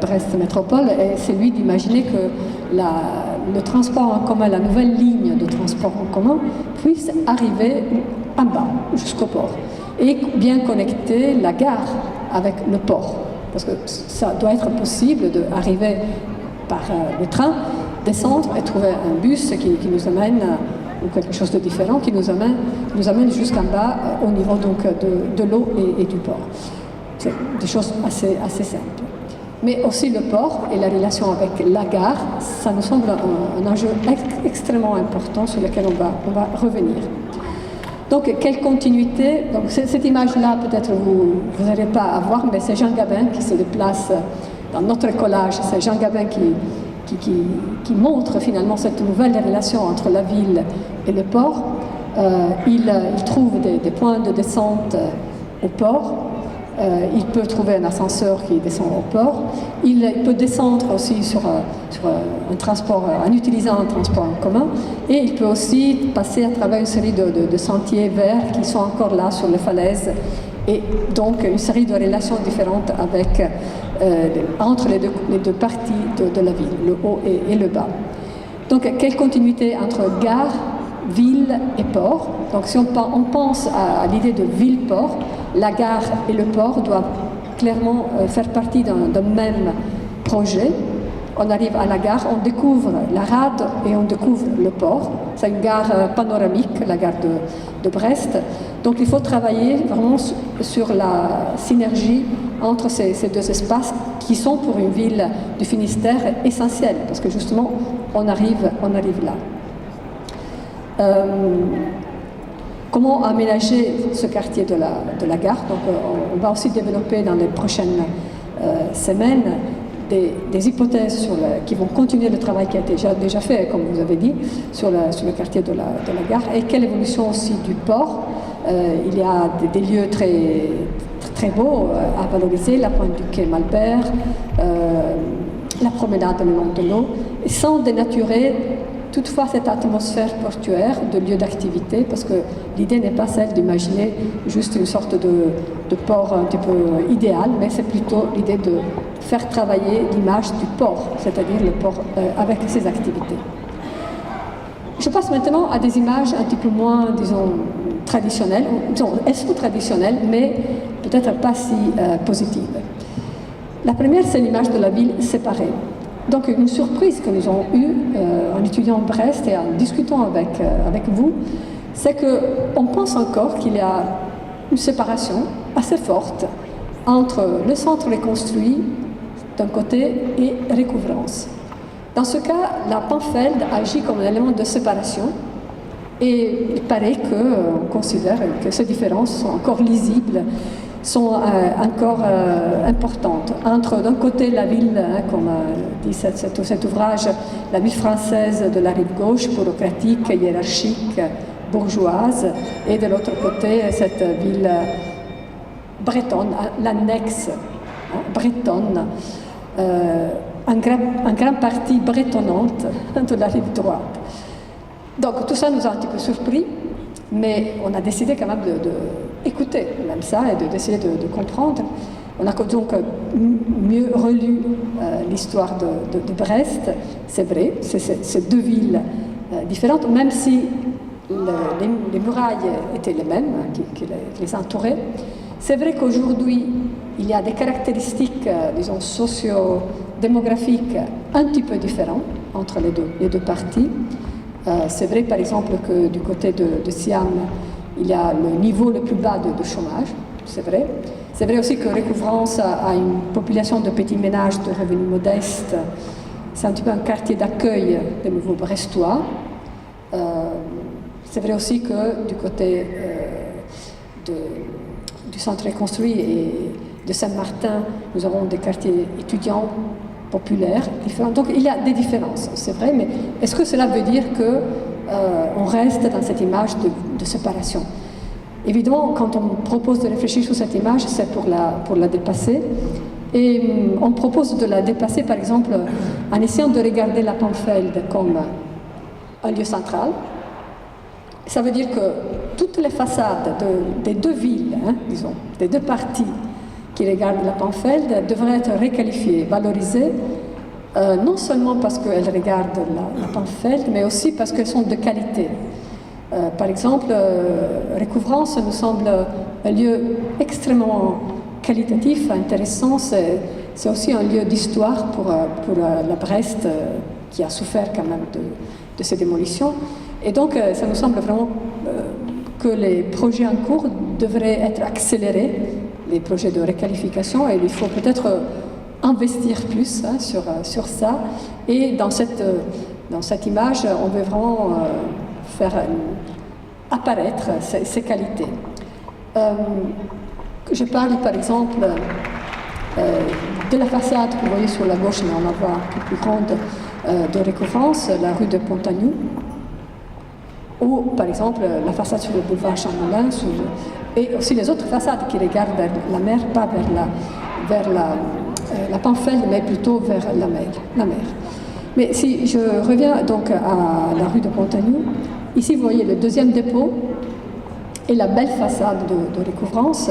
Brest Métropole, est celui d'imaginer que le transport en commun, la nouvelle ligne de transport en commun, puisse arriver en bas, jusqu'au port, et bien connecter la gare avec le port. Parce que ça doit être possible d'arriver par le train, descendre et trouver un bus qui nous amène ou quelque chose de différent qui nous amène jusqu'en bas au niveau donc de l'eau et du port. C'est des choses assez simples. mais aussi le port et la relation avec la gare, ça nous semble un enjeu extrêmement important sur lequel on va revenir. Donc, quelle continuité? Donc, cette image-là, peut-être vous n'allez pas à voir, mais c'est Jean Gabin qui se déplace dans notre collage. C'est Jean Gabin qui montre finalement cette nouvelle relation entre la ville et le port. Il trouve des points de descente au port. Il peut trouver un ascenseur qui descend au port. Il peut descendre aussi sur un transport, en utilisant un transport en commun. Et il peut aussi passer à travers une série de sentiers verts qui sont encore là sur les falaises. Et donc une série de relations différentes entre les deux parties de la ville, le haut et le bas. Donc quelle continuité entre gare, ville et port? Donc si on pense à l'idée de ville-port, la gare et le port doivent clairement faire partie d'un même projet. On arrive à la gare, on découvre la rade et on découvre le port. C'est une gare panoramique, la gare de Brest. Donc il faut travailler vraiment sur la synergie entre ces deux espaces qui sont pour une ville du Finistère essentiels, parce que justement on arrive là. Comment aménager ce quartier de la gare? Donc, on va aussi développer dans les prochaines semaines des hypothèses qui vont continuer le travail qui a été déjà fait, comme vous avez dit, sur le quartier de la gare, et quelle évolution aussi du port. Il y a des lieux très, très beaux à valoriser, la pointe du quai Malbert, la promenade le long de l'eau, sans dénaturer toutefois cette atmosphère portuaire de lieu d'activité, parce que l'idée n'est pas celle d'imaginer juste une sorte de port un petit peu idéal, mais c'est plutôt l'idée de faire travailler l'image du port, c'est-à-dire le port avec ses activités. Je passe maintenant à des images un petit peu moins, disons, traditionnelles. Elles sont traditionnelles, mais peut-être pas si positives. La première, c'est l'image de la ville séparée. Donc une surprise que nous avons eue en étudiant Brest et en discutant avec vous, c'est qu'on pense encore qu'il y a une séparation assez forte entre le centre reconstruit d'un côté et Recouvrance. Dans ce cas, la Panfeld agit comme un élément de séparation et il paraît qu'on considère que ces différences sont encore lisibles, sont encore importantes. Entre d'un côté la ville, comme dit cet ouvrage, la ville française de la rive gauche, bureaucratique, hiérarchique, bourgeoise, et de l'autre côté cette ville bretonne, l'annexe bretonne, en grande partie bretonnante de la rive droite. Donc tout ça nous a un petit peu surpris, mais on a décidé quand même d'écouter même ça et d'essayer de comprendre. On a donc mieux relu l'histoire de Brest. C'est vrai, c'est deux villes différentes, même si les murailles étaient les mêmes qui les entouraient. C'est vrai qu'aujourd'hui, il y a des caractéristiques, disons, socio-démographiques un petit peu différentes entre les deux parties. C'est vrai, par exemple, que du côté de Siam, il y a le niveau le plus bas de chômage, c'est vrai. C'est vrai aussi que Recouvrance a une population de petits ménages de revenus modestes. C'est un petit peu un quartier d'accueil des nouveaux Brestois. C'est vrai aussi que du côté du centre reconstruit et de Saint-Martin, nous avons des quartiers étudiants populaires différents. Donc il y a des différences, c'est vrai, mais est-ce que cela veut dire qu'on reste dans cette image de séparation? Évidemment, quand on propose de réfléchir sur cette image, c'est pour la dépasser. Et on propose de la dépasser, par exemple, en essayant de regarder la Panfeld comme un lieu central. Ça veut dire que toutes les façades des deux villes, disons, des deux parties qui regardent la Panfeld devraient être requalifiées, valorisées, non seulement parce qu'elles regardent la Panfeld, mais aussi parce qu'elles sont de qualité. Par exemple, Recouvrance nous semble un lieu extrêmement qualitatif, intéressant. C'est aussi un lieu d'histoire pour la Brest qui a souffert quand même de ces démolitions. Et donc, ça nous semble vraiment que les projets en cours devraient être accélérés, les projets de requalification, et il faut peut-être investir plus sur ça. Et dans cette image, on veut vraiment faire apparaître ces qualités. Je parle par exemple de la façade que vous voyez sur la gauche, mais on la voit un peu plus grande, de Recouvrance, la rue de Pontagnou, ou par exemple la façade sur le boulevard Chamoulin, et aussi les autres façades qui regardent vers la mer, pas vers la Panfeld, mais plutôt vers la mer. Mais si je reviens donc à la rue de Pontagnou, ici vous voyez le deuxième dépôt et la belle façade de Recouvrance,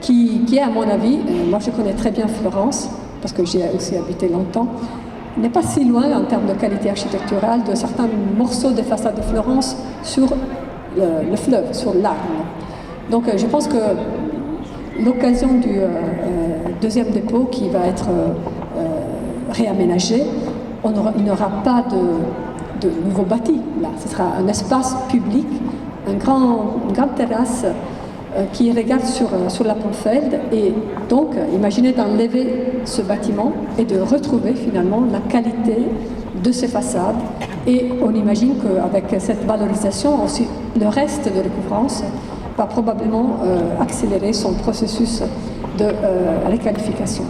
qui est à mon avis, moi je connais très bien Florence, parce que j'y ai aussi habité longtemps, n'est pas si loin en termes de qualité architecturale de certains morceaux des façades de Florence sur le fleuve, sur l'Arno. Donc je pense que l'occasion du deuxième dépôt qui va être réaménagé, il n'y aura pas de nouveau bâti là. Ce sera un espace public, une grande terrasse qui regarde sur la Panfeld, et donc imaginez d'enlever ce bâtiment et de retrouver finalement la qualité de ces façades, et on imagine qu'avec cette valorisation aussi le reste de Recouvrance va probablement accélérer son processus de requalification.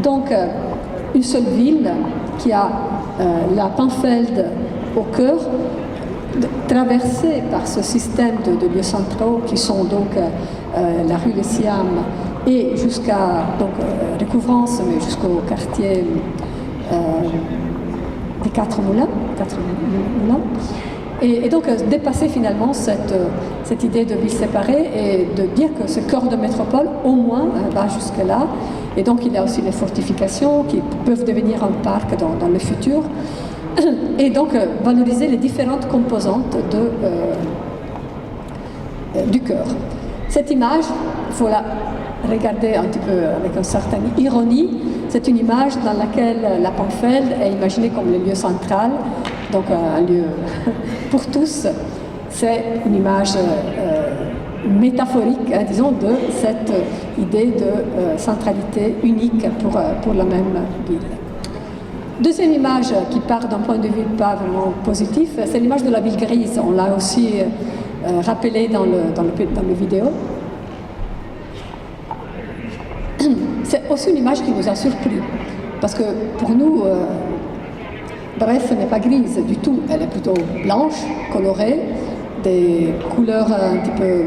Donc une seule ville qui a la Panfeld au cœur, traversée par ce système de lieux centraux qui sont donc la rue des Siam et jusqu'à Recouvrance, mais jusqu'au quartier des Quatre Moulins. Et donc dépasser finalement cette idée de ville séparée et de dire que ce cœur de métropole au moins va jusque-là. Et donc il y a aussi les fortifications qui peuvent devenir un parc dans le futur. Et donc valoriser les différentes composantes du cœur. Cette image, il faut la regarder un petit peu avec une certaine ironie. C'est une image dans laquelle la Panfeld est imaginée comme le lieu central, donc un lieu pour tous. C'est une image métaphorique, disons, de cette idée de centralité unique pour la même ville. Deuxième image qui part d'un point de vue pas vraiment positif, c'est l'image de la ville grise. On l'a aussi rappelé dans le vidéo. C'est aussi une image qui nous a surpris, parce que pour nous, Brest n'est pas grise du tout. Elle est plutôt blanche, colorée, des couleurs un petit peu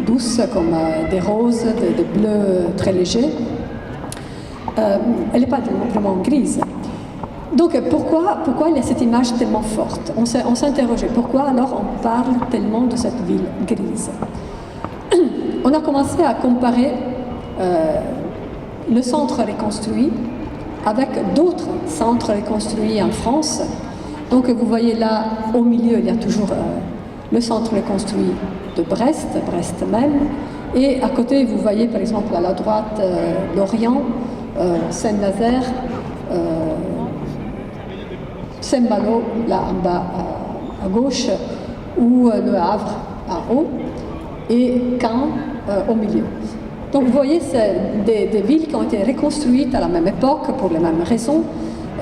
douces, comme des roses, des bleus très légers. Elle n'est pas vraiment grise. Donc pourquoi il y a cette image tellement forte? On s'est interrogé, pourquoi alors on parle tellement de cette ville grise? On a commencé à comparer le centre reconstruit avec d'autres centres reconstruits en France. Donc vous voyez là, au milieu, il y a toujours le centre reconstruit de Brest même, et à côté, vous voyez par exemple à la droite Lorient, Saint-Nazaire, Saint-Malo, là en bas à gauche, ou Le Havre en haut, et Caen au milieu. Donc vous voyez, c'est des villes qui ont été reconstruites à la même époque pour les mêmes raisons,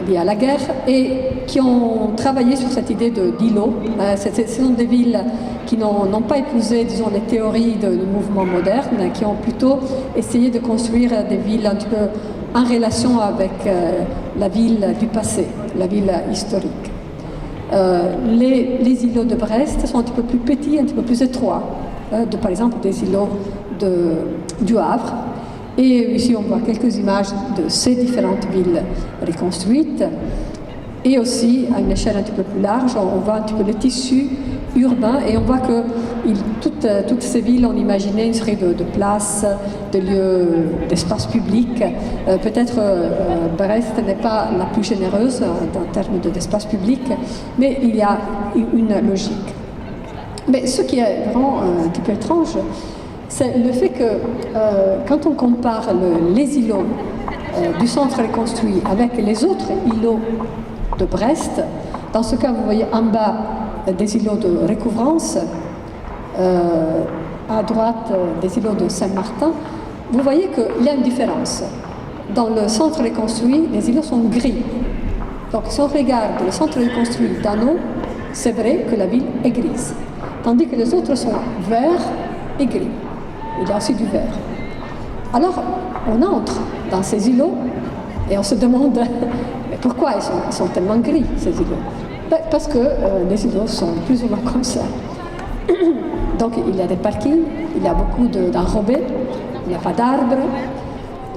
liées à la guerre, et qui ont travaillé sur cette idée d'îlot. Ce sont des villes qui n'ont pas épousé, disons, les théories du mouvement moderne, qui ont plutôt essayé de construire des villes un petit peu en relation avec la ville du passé, la ville historique. Les îlots de Brest sont un petit peu plus petits, un petit peu plus étroits, par exemple des îlots du Havre. Et ici, on voit quelques images de ces différentes villes reconstruites. Et aussi, à une échelle un petit peu plus large, on voit un petit peu le tissu urbain, et on voit que toutes ces villes ont imaginé une série de places, de lieux, d'espaces publics. Peut-être Brest n'est pas la plus généreuse en termes d'espace public, mais il y a une logique. Mais ce qui est vraiment un petit peu étrange, c'est le fait que quand on compare les îlots du centre reconstruit avec les autres îlots de Brest, dans ce cas, vous voyez en bas des îlots de Recouvrance, à droite des îlots de Saint-Martin, vous voyez qu'il y a une différence. dans le centre reconstruit, les îlots sont gris. Donc si on regarde le centre reconstruit d'Hanau, c'est vrai que la ville est grise. Tandis que les autres sont verts et gris. Il y a aussi du vert. Alors, on entre dans ces îlots et on se demande mais pourquoi ils sont tellement gris, ces îlots? Parce que les îlots sont plus ou moins comme ça. Donc, il y a des parkings, il y a beaucoup d'enrobés, il n'y a pas d'arbres.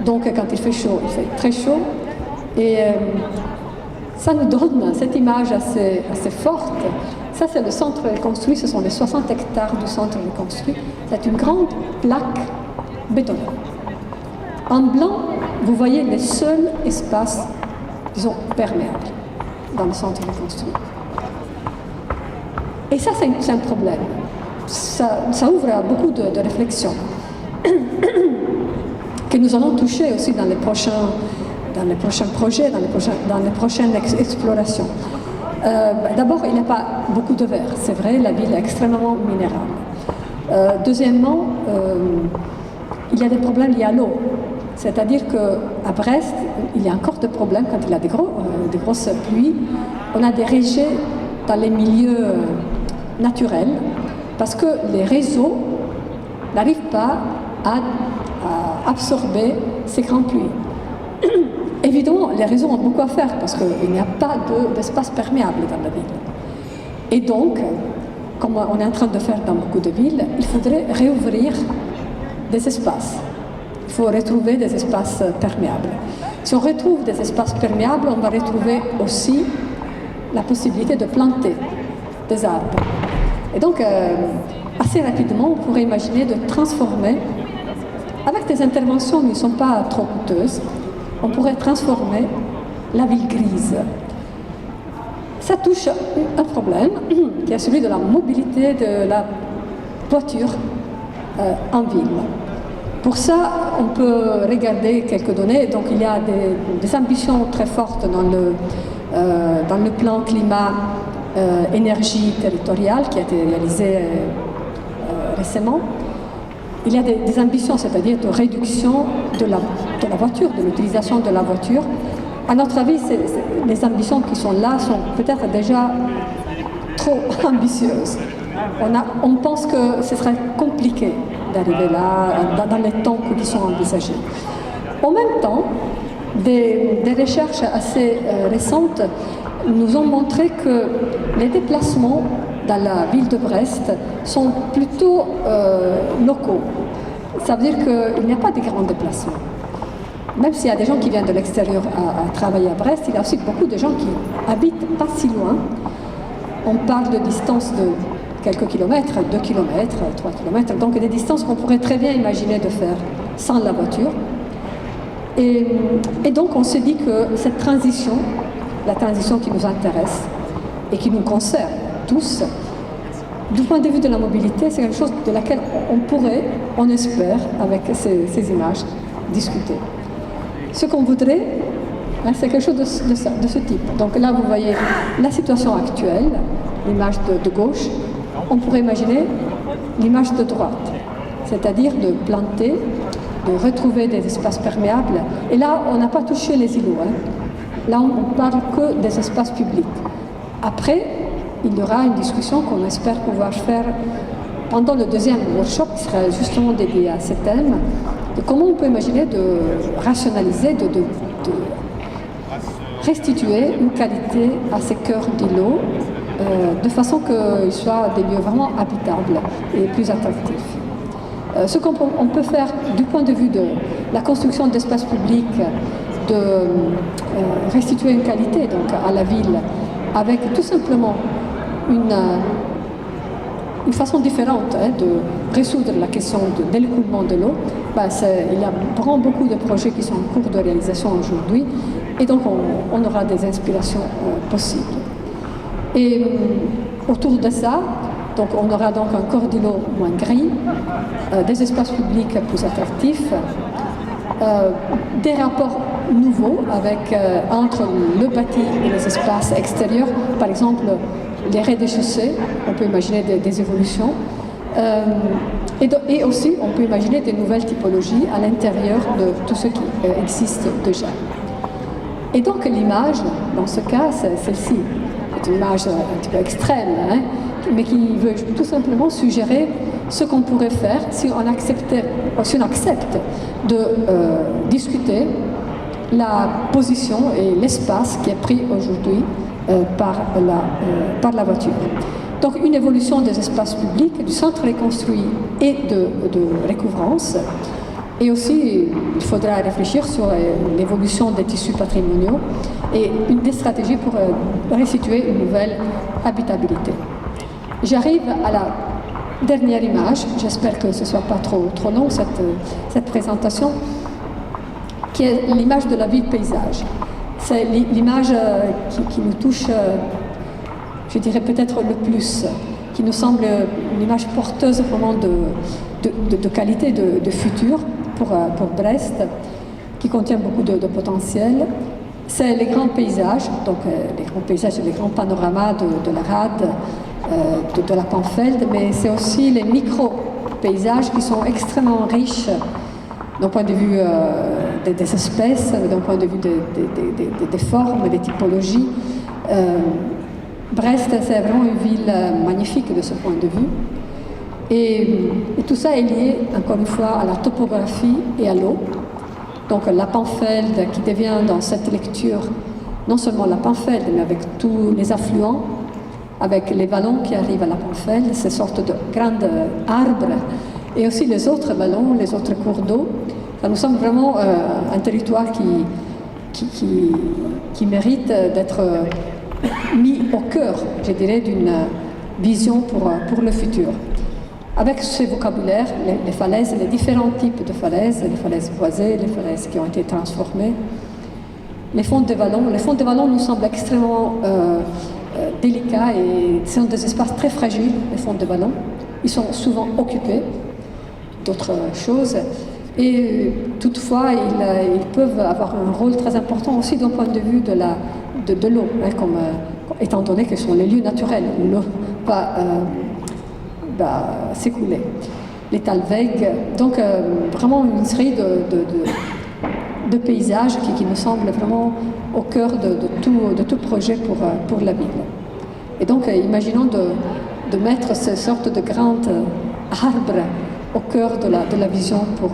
Donc, quand il fait chaud, il fait très chaud. Et ça nous donne cette image assez forte. Ça, c'est le centre reconstruit, ce sont les 60 hectares du centre reconstruit. C'est une grande plaque bétonnée. En blanc, vous voyez les seuls espaces, disons, perméables dans le centre reconstruit. Et ça, c'est un problème. Ça ouvre à beaucoup de réflexions que nous allons toucher aussi dans les prochains projets, dans les prochaines explorations. D'abord, il n'y a pas beaucoup de verre. C'est vrai, la ville est extrêmement minérale. Deuxièmement, il y a des problèmes liés à l'eau. C'est-à-dire qu'à Brest, il y a encore des problèmes quand il y a des grosses pluies. On a des rejets dans les milieux naturels parce que les réseaux n'arrivent pas à absorber ces grandes pluies. Évidemment, les réseaux ont beaucoup à faire parce qu'il n'y a pas d'espace perméable dans la ville. Et donc, comme on est en train de faire dans beaucoup de villes, il faudrait réouvrir des espaces. Il faut retrouver des espaces perméables. Si on retrouve des espaces perméables, on va retrouver aussi la possibilité de planter des arbres. Et donc, assez rapidement, on pourrait imaginer de transformer, avec des interventions qui ne sont pas trop coûteuses, on pourrait transformer la ville grise. Ça touche un problème qui est celui de la mobilité de la voiture en ville. Pour ça, on peut regarder quelques données. Donc, il y a des ambitions très fortes dans le plan climat énergie territoriale qui a été réalisé récemment. Il y a des ambitions, c'est-à-dire de réduction de la voiture, de l'utilisation de la voiture. À notre avis, les ambitions qui sont là sont peut-être déjà trop ambitieuses. On pense que ce serait compliqué d'arriver là, dans les temps qui sont envisagés. En même temps, des recherches assez récentes nous ont montré que les déplacements dans la ville de Brest sont plutôt locaux. Ça veut dire qu'il n'y a pas de grands déplacements. Même s'il y a des gens qui viennent de l'extérieur à travailler à Brest, il y a aussi beaucoup de gens qui habitent pas si loin. On parle de distances de quelques kilomètres, 2 kilomètres, 3 kilomètres, donc des distances qu'on pourrait très bien imaginer de faire sans la voiture. Et donc on se dit que cette transition, la transition qui nous intéresse et qui nous concerne tous, du point de vue de la mobilité, c'est quelque chose de laquelle on pourrait, on espère, avec ces images, discuter. Ce qu'on voudrait, c'est quelque chose de ce type. Donc là, vous voyez la situation actuelle, l'image de gauche. On pourrait imaginer l'image de droite, c'est-à-dire de planter, de retrouver des espaces perméables. Et là, on n'a pas touché les îlots. Là, on ne parle que des espaces publics. Après, il y aura une discussion qu'on espère pouvoir faire pendant le deuxième workshop, qui sera justement dédié à ce thème, de comment on peut imaginer de rationaliser, de restituer une qualité à ces cœurs d'îlots, de façon qu'ils soient des lieux vraiment habitables et plus attractifs. Ce qu'on peut faire du point de vue de la construction d'espaces publics, de restituer une qualité donc, à la ville, avec tout simplement une façon différente de résoudre la question de l'écoulement de l'eau. Il y a vraiment beaucoup de projets qui sont en cours de réalisation aujourd'hui, et donc on aura des inspirations possibles. Et autour de ça, donc on aura donc un corps d'îlot moins gris, des espaces publics plus attractifs, des rapports nouveaux entre le bâti et les espaces extérieurs. Par exemple, les rez-de-chaussée, on peut imaginer des évolutions. Et aussi, on peut imaginer des nouvelles typologies à l'intérieur de tout ce qui existe déjà. Et donc l'image, dans ce cas, c'est celle-ci. C'est une image un petit peu extrême, hein, mais qui veut tout simplement suggérer ce qu'on pourrait faire si on accepte de discuter la position et l'espace qui est pris aujourd'hui par la voiture. Donc une évolution des espaces publics, du centre reconstruit et de recouvrance. Et aussi, il faudra réfléchir sur l'évolution des tissus patrimoniaux et des stratégies pour restituer une nouvelle habitabilité. J'arrive à la dernière image, j'espère que ce ne soit pas trop long cette présentation, qui est l'image de la ville-paysage. C'est l'image qui nous touche, je dirais peut-être le plus, qui nous semble une image porteuse vraiment de qualité, de futur pour Brest, qui contient beaucoup de potentiel. C'est les grands paysages, donc les grands paysages et les grands panoramas de la Rade, de la Panfeld, mais c'est aussi les micro-paysages qui sont extrêmement riches d'un point de vue des espèces, d'un point de vue des formes, des typologies. Brest, c'est vraiment une ville magnifique de ce point de vue. Et tout ça est lié, encore une fois, à la topographie et à l'eau. Donc la Panfeld qui devient dans cette lecture non seulement la Panfeld, mais avec tous les affluents, avec les vallons qui arrivent à la Panfeld, ces sortes de grands arbres, et aussi les autres vallons, les autres cours d'eau. Ça nous semble vraiment un territoire qui mérite d'être mis au cœur, je dirais, d'une vision pour le futur. Avec ce vocabulaire, les falaises, les différents types de falaises, les falaises boisées, les falaises qui ont été transformées, les fonds de vallons. Les fonds de vallons nous semblent extrêmement délicats et sont des espaces très fragiles, les fonds de vallons. Ils sont souvent occupés d'autres choses. Et toutefois, ils peuvent avoir un rôle très important aussi d'un point de vue de l'eau, hein, étant donné que ce sont les lieux naturels où l'eau va s'écouler. Les Talweg, donc vraiment une série de paysages qui me semblent vraiment au cœur de tout projet pour la ville. Et donc imaginons de mettre ces sortes de grands arbres au cœur de la vision pour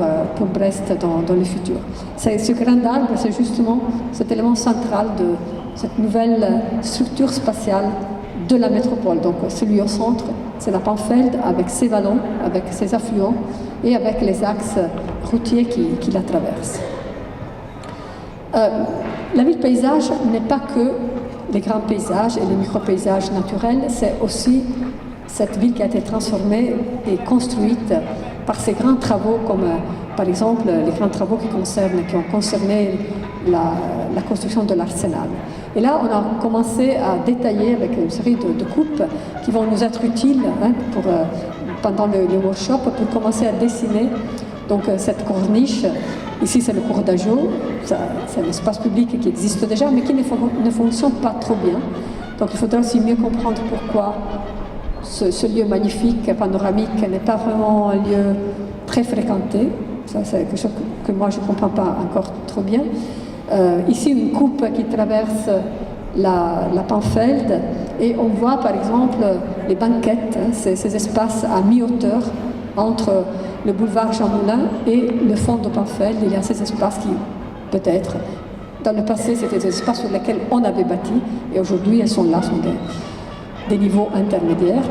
Brest dans le futur. Ce grand arbre, c'est justement cet élément central de cette nouvelle structure spatiale de la métropole. Donc celui au centre, c'est la Panfeld avec ses vallons, avec ses affluents et avec les axes routiers qui la traversent. La ville paysage n'est pas que les grands paysages et les micro-paysages naturels, c'est aussi cette ville qui a été transformée et construite par ces grands travaux comme par exemple les grands travaux qui ont concerné la construction de l'arsenal. Et là, on a commencé à détailler avec une série de coupes qui vont nous être utiles pendant le workshop pour commencer à dessiner donc, cette corniche. Ici, c'est le cours d'Ageau, c'est un espace public qui existe déjà, mais qui ne fonctionne pas trop bien. Donc il faudra aussi mieux comprendre pourquoi ce lieu magnifique, panoramique, n'est pas vraiment un lieu très fréquenté. Ça, c'est quelque chose que moi, je ne comprends pas encore trop bien. Ici, une coupe qui traverse la Panfeld, et on voit par exemple les banquettes, hein, ces espaces à mi-hauteur entre le boulevard Jean Moulin et le fond de Panfeld. Il y a ces espaces qui, peut-être, dans le passé, c'était des espaces sur lesquels on avait bâti, et aujourd'hui, elles sont là, sont des niveaux intermédiaires,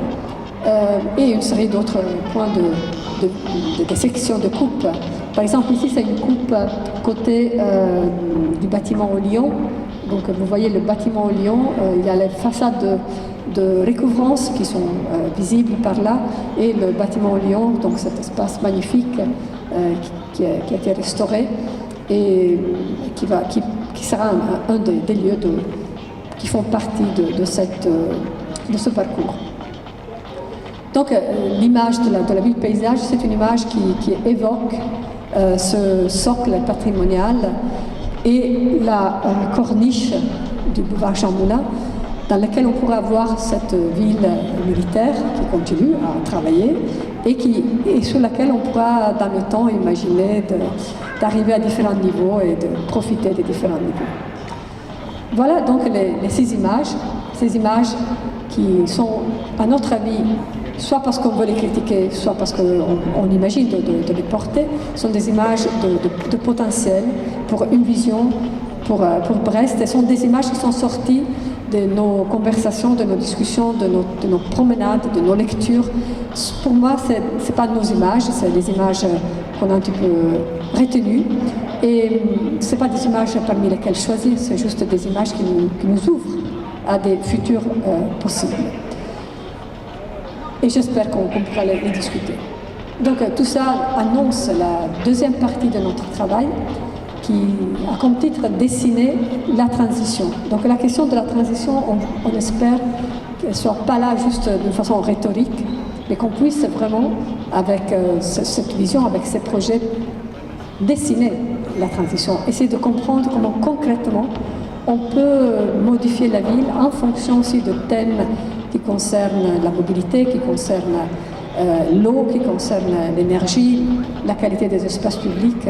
et une série d'autres points de sections de coupe. Par exemple, ici, c'est une coupe côté du bâtiment au Lion. Donc, vous voyez le bâtiment au Lion, il y a les façades de recouvrance qui sont visibles par là, et le bâtiment au Lion, donc cet espace magnifique qui a été restauré et qui sera un des lieux qui font partie de ce parcours. Donc l'image de la ville paysage, c'est une image qui évoque ce socle patrimonial et la corniche du boulevard Jean Moulin, dans lequel on pourrait avoir cette ville militaire qui continue à travailler et sur laquelle on pourra dans le temps imaginer d'arriver à différents niveaux et de profiter des différents niveaux. Voilà donc ces images qui sont, à notre avis, soit parce qu'on veut les critiquer, soit parce qu'on imagine de les porter, sont des images de potentiel pour une vision pour Brest. Et sont des images qui sont sorties de nos conversations, de nos discussions, de nos promenades, de nos lectures. Pour moi, ce n'est pas nos images, c'est des images qu'on a un petit peu retenues. Et ce n'est pas des images parmi lesquelles choisir, c'est juste des images qui nous ouvrent à des futurs possibles. Et j'espère qu'on pourra les discuter. Donc tout ça annonce la deuxième partie de notre travail qui a comme titre « Dessiner la transition ». Donc la question de la transition, on espère qu'elle ne soit pas là juste d'une façon rhétorique, mais qu'on puisse vraiment, avec cette vision, avec ces projets, dessiner la transition, essayer de comprendre comment concrètement on peut modifier la ville en fonction aussi de thèmes qui concernent la mobilité, qui concernent l'eau, qui concernent l'énergie, la qualité des espaces publics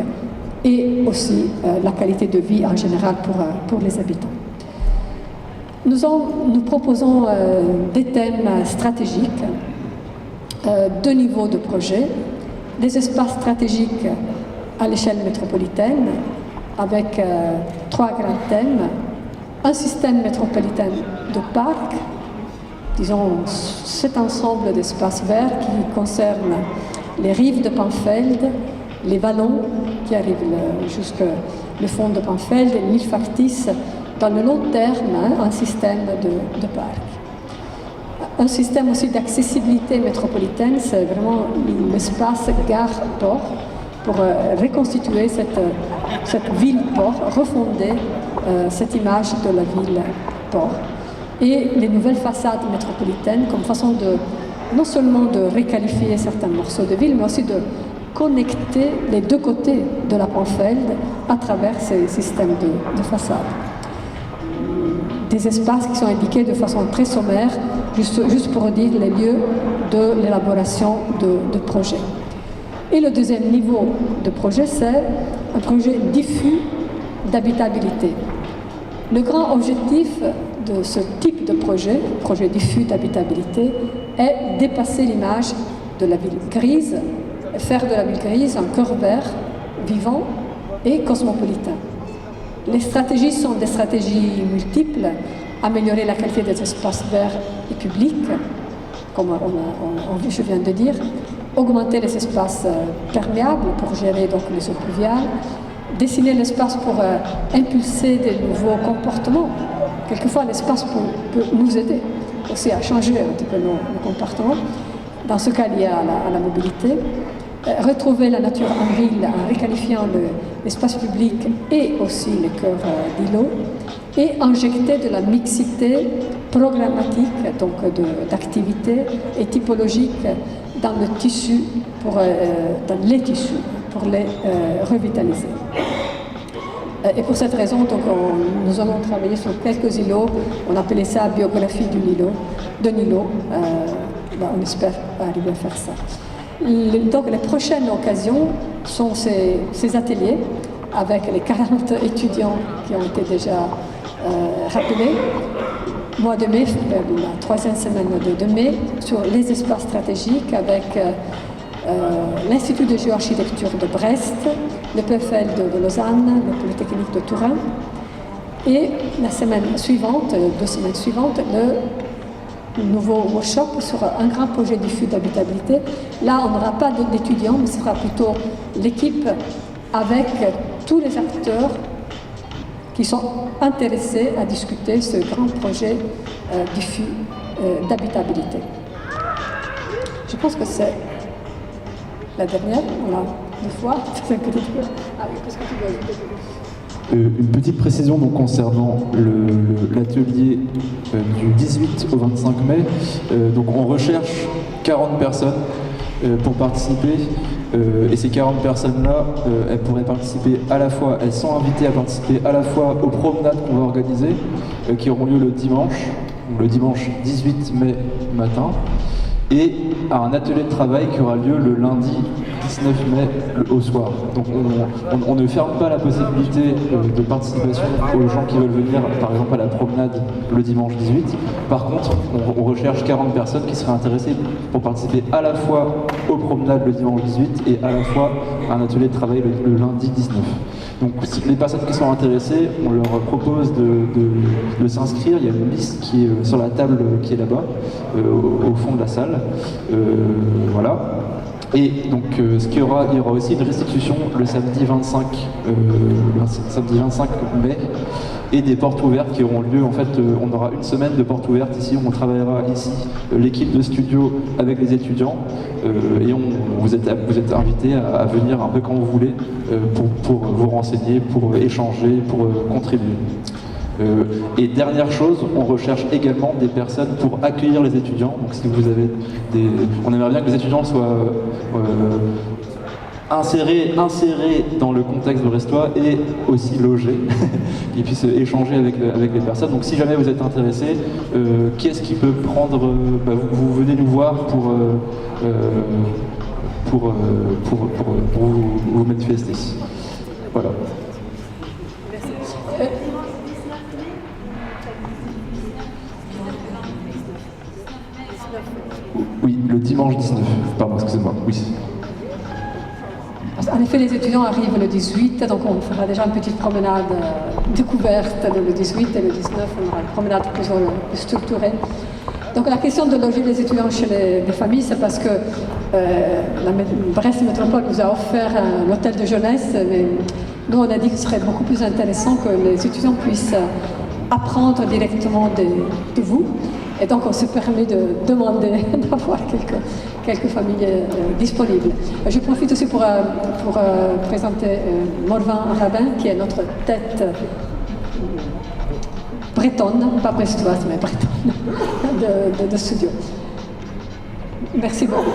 et aussi la qualité de vie en général pour les habitants. Nous proposons des thèmes stratégiques, deux niveaux de projet, des espaces stratégiques à l'échelle métropolitaine avec trois grands thèmes, un système métropolitain de parcs, disons cet ensemble d'espaces verts qui concerne les rives de Panfeld, les vallons qui arrivent jusqu'au fond de Panfeld et l'île factice dans le long terme, un système de parcs. Un système aussi d'accessibilité métropolitaine, c'est vraiment l'espace gare-port pour reconstituer cette ville-port, refonder cette image de la ville-port. Et les nouvelles façades métropolitaines comme façon non seulement de requalifier certains morceaux de ville, mais aussi de connecter les deux côtés de la Panfeld à travers ces systèmes de façades. Des espaces qui sont indiqués de façon très sommaire, juste pour dire les lieux de l'élaboration de projets. Et le deuxième niveau de projet, c'est un projet diffus d'habitabilité. Le grand objectif de ce type de projet diffus d'habitabilité, est dépasser l'image de la ville grise, faire de la ville grise un cœur vert, vivant et cosmopolitain. Les stratégies sont des stratégies multiples, améliorer la qualité des espaces verts et publics, comme je viens de dire, augmenter les espaces perméables pour gérer donc les eaux pluviales, dessiner l'espace pour impulser des nouveaux comportements. Quelquefois, l'espace peut nous aider aussi à changer un petit peu nos comportements. Dans ce cas lié à la mobilité, retrouver la nature en ville en requalifiant l'espace public et aussi les cœurs d'îlots, et injecter de la mixité programmatique, donc d'activités et typologiques dans le tissu, dans les tissus, pour les revitaliser. Et pour cette raison, donc, nous allons travailler sur quelques îlots. On appelait ça biographie de Nilo. On espère arriver à faire ça. Donc les prochaines occasions sont ces ateliers avec les 40 étudiants qui ont été déjà rappelés. Mois de mai, la troisième semaine de mai, sur les espaces stratégiques avec l'Institut de géoarchitecture de Brest, le PFL de Lausanne, le Polytechnique de Turin. Et la semaine suivante, 2 semaines suivantes, le nouveau workshop sur un grand projet diffus d'habitabilité. Là, on n'aura pas d'étudiants, mais ce sera plutôt l'équipe avec tous les acteurs qui sont intéressés à discuter ce grand projet diffus d'habitabilité. Je pense que c'est la dernière, on a 2 fois. Ah oui, qu'est-ce que tu veux ajouter ? Une petite précision donc, concernant l'atelier du 18 au 25 mai. Donc on recherche 40 personnes pour participer. Et ces 40 personnes-là, elles pourraient participer à la fois, elles sont invitées à participer à la fois aux promenades qu'on va organiser, qui auront lieu le dimanche, le dimanche 18 mai matin, et à un atelier de travail qui aura lieu le lundi 19 mai au soir. Donc on ne ferme pas la possibilité de participation aux gens qui veulent venir, par exemple à la promenade le dimanche 18. Par contre, on recherche 40 personnes qui seraient intéressées pour participer à la fois aux promenades le dimanche 18 et à la fois à un atelier de travail le lundi 19. Donc les personnes qui sont intéressées, on leur propose de s'inscrire. Il y a une liste qui est sur la table qui est là-bas, au fond de la salle. Voilà. Et donc il y aura aussi une restitution le samedi 25 mai, et des portes ouvertes qui auront lieu. En fait, on aura une semaine de portes ouvertes ici, où on travaillera ici, l'équipe de studio avec les étudiants, et vous êtes invités à venir un peu quand vous voulez pour vous renseigner, pour échanger, pour contribuer. Et dernière chose, on recherche également des personnes pour accueillir les étudiants. Donc si vous avez on aimerait bien que les étudiants soient insérés dans le contexte brestois et aussi logés, qu'ils puissent échanger avec les personnes. Donc si jamais vous êtes intéressé, qu'est-ce qui peut prendre, vous venez nous voir pour vous manifester. Voilà. Oui, le dimanche 19. Pardon, excusez-moi. Oui. En effet, les étudiants arrivent le 18, donc on fera déjà une petite promenade découverte le 18 et le 19, on aura une promenade plus structurée. Donc la question de loger les étudiants chez les familles, c'est parce que la Brest Métropole nous a offert un hôtel de jeunesse, mais nous on a dit que ce serait beaucoup plus intéressant que les étudiants puissent apprendre directement de vous. Et donc on se permet de demander d'avoir quelques familles disponibles. Je profite aussi pour présenter Morvan Rabin, qui est notre tête bretonne, pas brestoise, mais bretonne de studio. Merci beaucoup.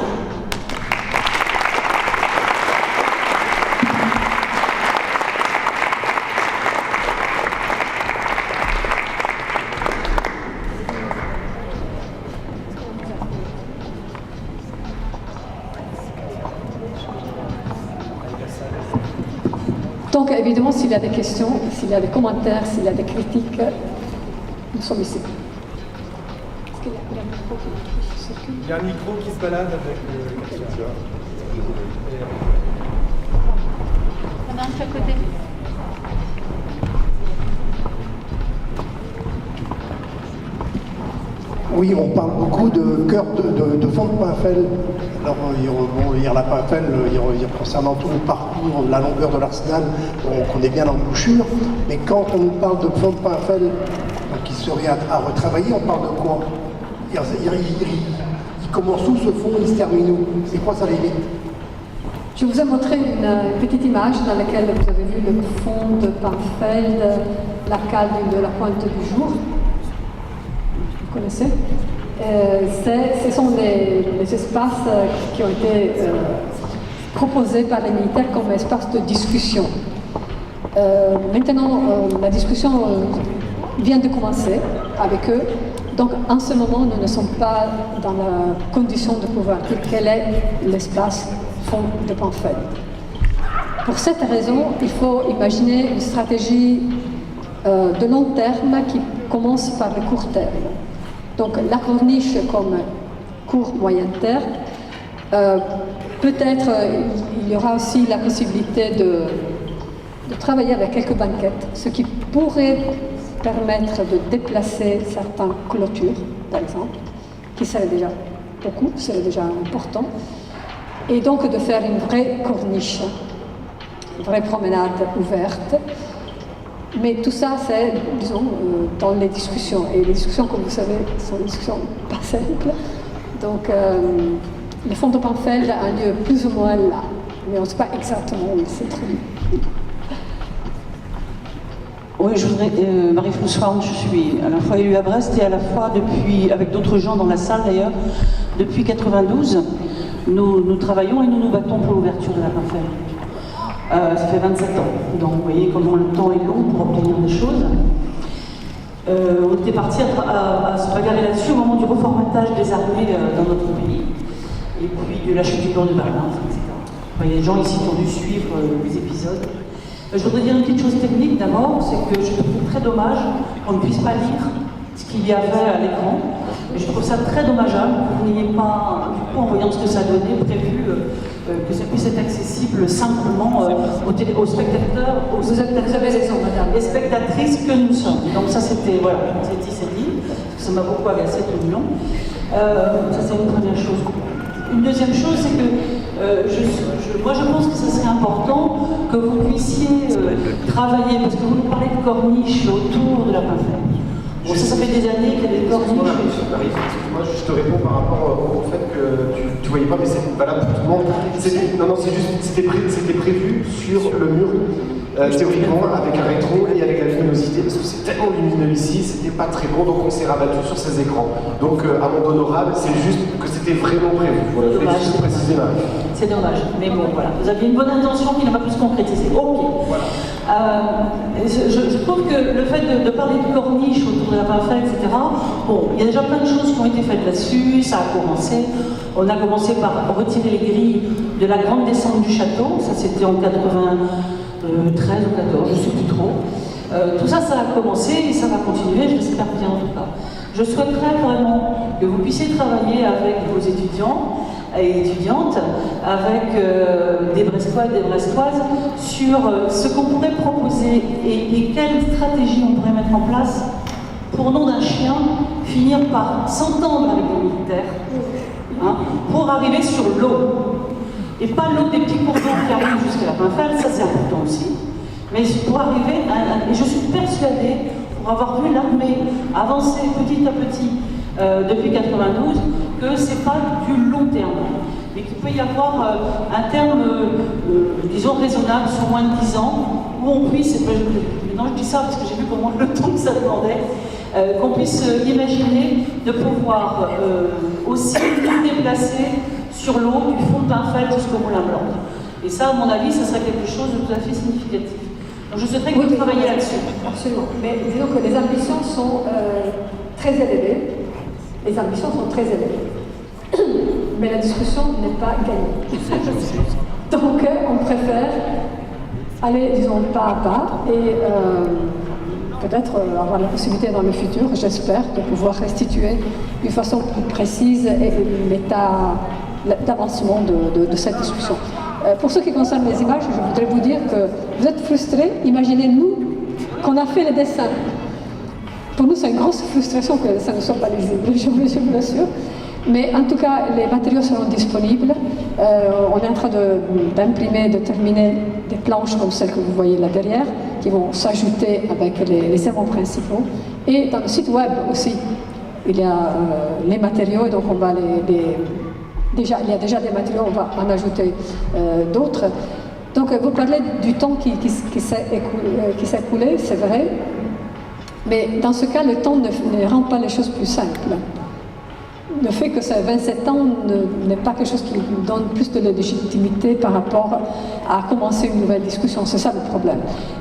Donc évidemment, s'il y a des questions, s'il y a des commentaires, s'il y a des critiques, nous sommes ici. Est-ce qu'il y a un micro qui circule ? Il y a un micro qui se balade avec le... On a un de chaque côté. Oui, on parle beaucoup de cœur de fond de Pinfel. Alors, il y a la Pinfel, concernant tout le parcours, la longueur de l'Arsenal, on connaît bien l'embouchure, mais quand on parle de fond de Pinfel, qui serait à retravailler, on parle de quoi? Il commence où ce fond, il se termine où? C'est quoi sa limite? Je vous ai montré une petite image dans laquelle vous avez vu le fond de Pinfel, la cale de la Pointe du Jour. Vous connaissez? Ce sont les espaces qui ont été proposés par les militaires comme espaces de discussion. Maintenant, la discussion vient de commencer avec eux. Donc, en ce moment, nous ne sommes pas dans la condition de pouvoir dire quel est l'espace fond de Pinfel. Pour cette raison, il faut imaginer une stratégie de long terme qui commence par le court terme. Donc la corniche comme court-moyen terme, peut-être il y aura aussi la possibilité de travailler avec quelques banquettes, ce qui pourrait permettre de déplacer certaines clôtures, par exemple, qui serait déjà beaucoup, serait déjà important, et donc de faire une vraie corniche, une vraie promenade ouverte. Mais tout ça, c'est, disons, dans les discussions. Et les discussions, comme vous savez, sont des discussions pas simples. Donc, le fond de Pinfel a lieu plus ou moins là. Mais on ne sait pas exactement où il s'est trouvé. Oui, je voudrais, Marie-Françoise, je suis à la fois élue à Brest et à la fois avec d'autres gens dans la salle d'ailleurs, depuis 92, nous travaillons et nous nous battons pour l'ouverture de la Pinfel. Ça fait 27 ans, donc vous voyez comment le temps est long pour obtenir des choses. On était parti à se bagarrer là-dessus au moment du reformatage des armées dans notre pays, et puis de la chute du mur de Berlin, etc. Il y a des gens ici qui ont dû suivre les épisodes. Je voudrais dire une petite chose technique d'abord, c'est que je trouve très dommage qu'on ne puisse pas lire ce qu'il y avait à l'écran. Et je trouve ça très dommageable que vous n'ayez pas, du coup, en voyant ce que ça donnait, prévu que ça puisse être accessible simplement aux spectateurs, Vous avez raison, madame. les spectatrices que nous sommes. Donc ça c'était, voilà, c'est dit, ça m'a beaucoup agacé tout le long. Ça c'est une première chose. Une deuxième chose, c'est que moi je pense que ce serait important que vous puissiez travailler, parce que vous nous parlez de corniche autour de la Paimpfeld. Bon, ça fait des années qu'il y a des corniches. Moi, je te réponds par rapport au fait que tu voyais pas, mais c'est valable pour tout le monde. Non, c'est juste, c'était prévu sur le mur, théoriquement, avec un rétro et avec la luminosité, parce que c'est tellement lumineux ici, c'était pas très bon, donc on s'est rabattu sur ces écrans. Donc, amende honorable, c'est juste que c'était vraiment prévu. Voilà, je voulais juste préciser ma. C'est dommage, mais bon, voilà. Vous aviez une bonne intention qui n'a pas pu se concrétiser. Ok. Voilà. Je trouve que le fait de parler de corniche autour de la Paimpfeld, etc., bon, il y a déjà plein de choses qui ont été faites là-dessus, ça a commencé. On a commencé par retirer les grilles de la grande descente du château, ça c'était en 93 ou 14, je ne sais plus trop. Tout ça, ça a commencé et ça va continuer, je l'espère bien en tout cas. Je souhaiterais vraiment que vous puissiez travailler avec vos étudiants et étudiantes, avec des Brestois et des Brestoises, sur ce qu'on pourrait proposer et quelle stratégie on pourrait mettre en place pour, nom d'un chien, finir par s'entendre avec les militaires, hein, pour arriver sur l'eau. Et pas l'eau des petits cours d'eau qui arrivent jusqu'à la Paimpfeld, ça c'est important aussi, mais pour arriver et je suis persuadée, pour avoir vu l'armée avancer petit à petit depuis 92, que c'est pas du long terme, mais qu'il peut y avoir un terme, disons, raisonnable, sur moins de 10 ans, où on puisse, maintenant je dis ça parce que j'ai vu comment le temps que ça demandait, qu'on puisse imaginer de pouvoir aussi nous déplacer sur l'eau du fond de Paimpfeld jusqu'au Moulin Blanc. Et ça, à mon avis, ce serait quelque chose de tout à fait significatif. Donc je souhaiterais que vous travailliez là-dessus. Absolument. Mais disons que les ambitions sont très élevées. Les ambitions sont très élevées. Mais la discussion n'est pas gagnée. Donc on préfère aller, disons, pas à pas et peut-être avoir la possibilité dans le futur, j'espère, de pouvoir restituer d'une façon plus précise l'état d'avancement de cette discussion. Pour ce qui concerne les images, je voudrais vous dire que vous êtes frustrés. Imaginez-nous qu'on a fait les dessins. Pour nous, c'est une grosse frustration que ça ne soit pas lisible, je vous l'assure. Mais en tout cas, les matériaux seront disponibles. On est en train d'imprimer, de terminer des planches comme celles que vous voyez là derrière, qui vont s'ajouter avec les éléments principaux. Et dans le site web aussi, il y a les matériaux, donc on va il y a déjà des matériaux, on va en ajouter d'autres. Donc vous parlez du temps qui s'est écoulé, c'est vrai, mais dans ce cas, le temps ne rend pas les choses plus simples. Le fait que ça ait 27 ans n'est pas quelque chose qui nous donne plus de légitimité par rapport à commencer une nouvelle discussion, c'est ça le problème.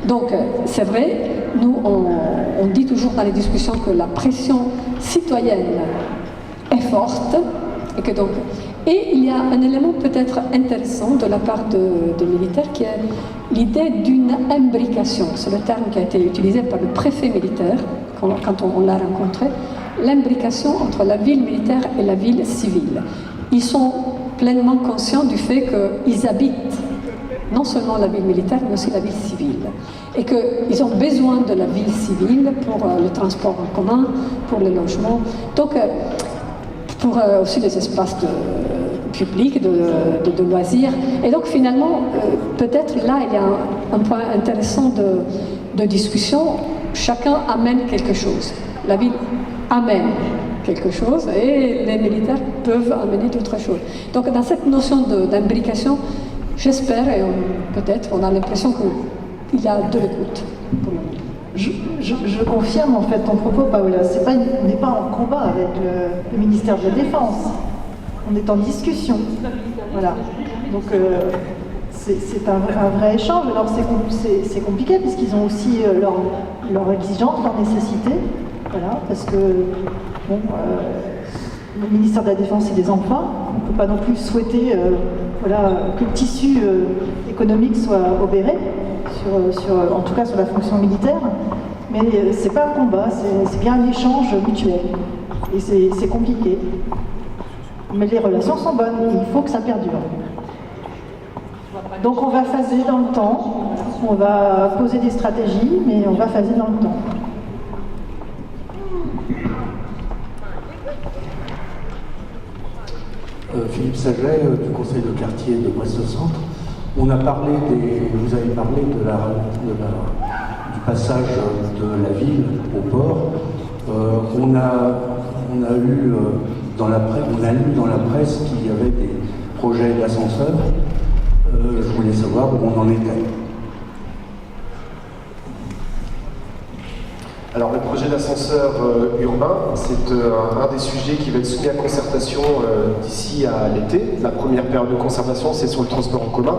Donc c'est vrai, nous on dit toujours dans les discussions que la pression citoyenne est forte, et il y a un élément peut-être intéressant de la part de militaires qui est l'idée d'une imbrication. C'est le terme qui a été utilisé par le préfet militaire quand on l'a rencontré. L'imbrication entre la ville militaire et la ville civile. Ils sont pleinement conscients du fait qu'ils habitent non seulement la ville militaire, mais aussi la ville civile. Et qu'ils ont besoin de la ville civile pour le transport en commun, pour le logement. Donc, pour aussi les espaces publics, de loisirs. Et donc finalement, peut-être là, il y a un point intéressant de discussion. Chacun amène quelque chose. La ville amène quelque chose et les militaires peuvent amener d'autres choses. Donc dans cette notion d'imbrication, j'espère, et peut-être on a l'impression qu'il y a de l'écoute. Je confirme en fait ton propos, Paola. On n'est pas en combat avec le ministère de la Défense. On est en discussion. Voilà. Donc c'est un vrai échange. Alors c'est compliqué puisqu'ils ont aussi leurs exigences, leurs nécessités. Voilà, parce que bon, le ministère de la Défense et des Emplois, on ne peut pas non plus souhaiter voilà, que le tissu économique soit obéré, en tout cas sur la fonction militaire. Mais c'est pas un combat, c'est bien un échange mutuel. Et c'est compliqué. Mais les relations sont bonnes, il faut que ça perdure. Donc on va phaser dans le temps, on va poser des stratégies, mais on va phaser dans le temps. Philippe Saget, du conseil de quartier de Brest-Centre. Vous avez parlé du passage de la ville au port. On a lu dans la presse qu'il y avait des projets d'ascenseurs. Je voulais savoir où on en était. Alors le projet d'ascenseur urbain, c'est un des sujets qui va être soumis à concertation d'ici à l'été. La première période de concertation, c'est sur le transport en commun.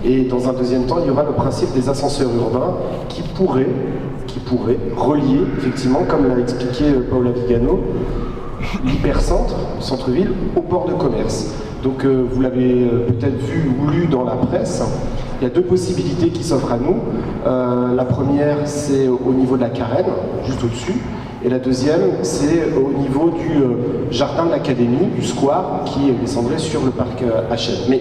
Et dans un deuxième temps, il y aura le principe des ascenseurs urbains qui pourraient relier, effectivement, comme l'a expliqué Paola Vigano, l'hypercentre, le centre-ville, au port de commerce. Donc vous l'avez peut-être vu ou lu dans la presse. Il y a deux possibilités qui s'offrent à nous. La première, c'est au niveau de la carène, juste au-dessus. Et la deuxième, c'est au niveau du jardin de l'Académie, du square, qui descendrait sur le parc HM. Mais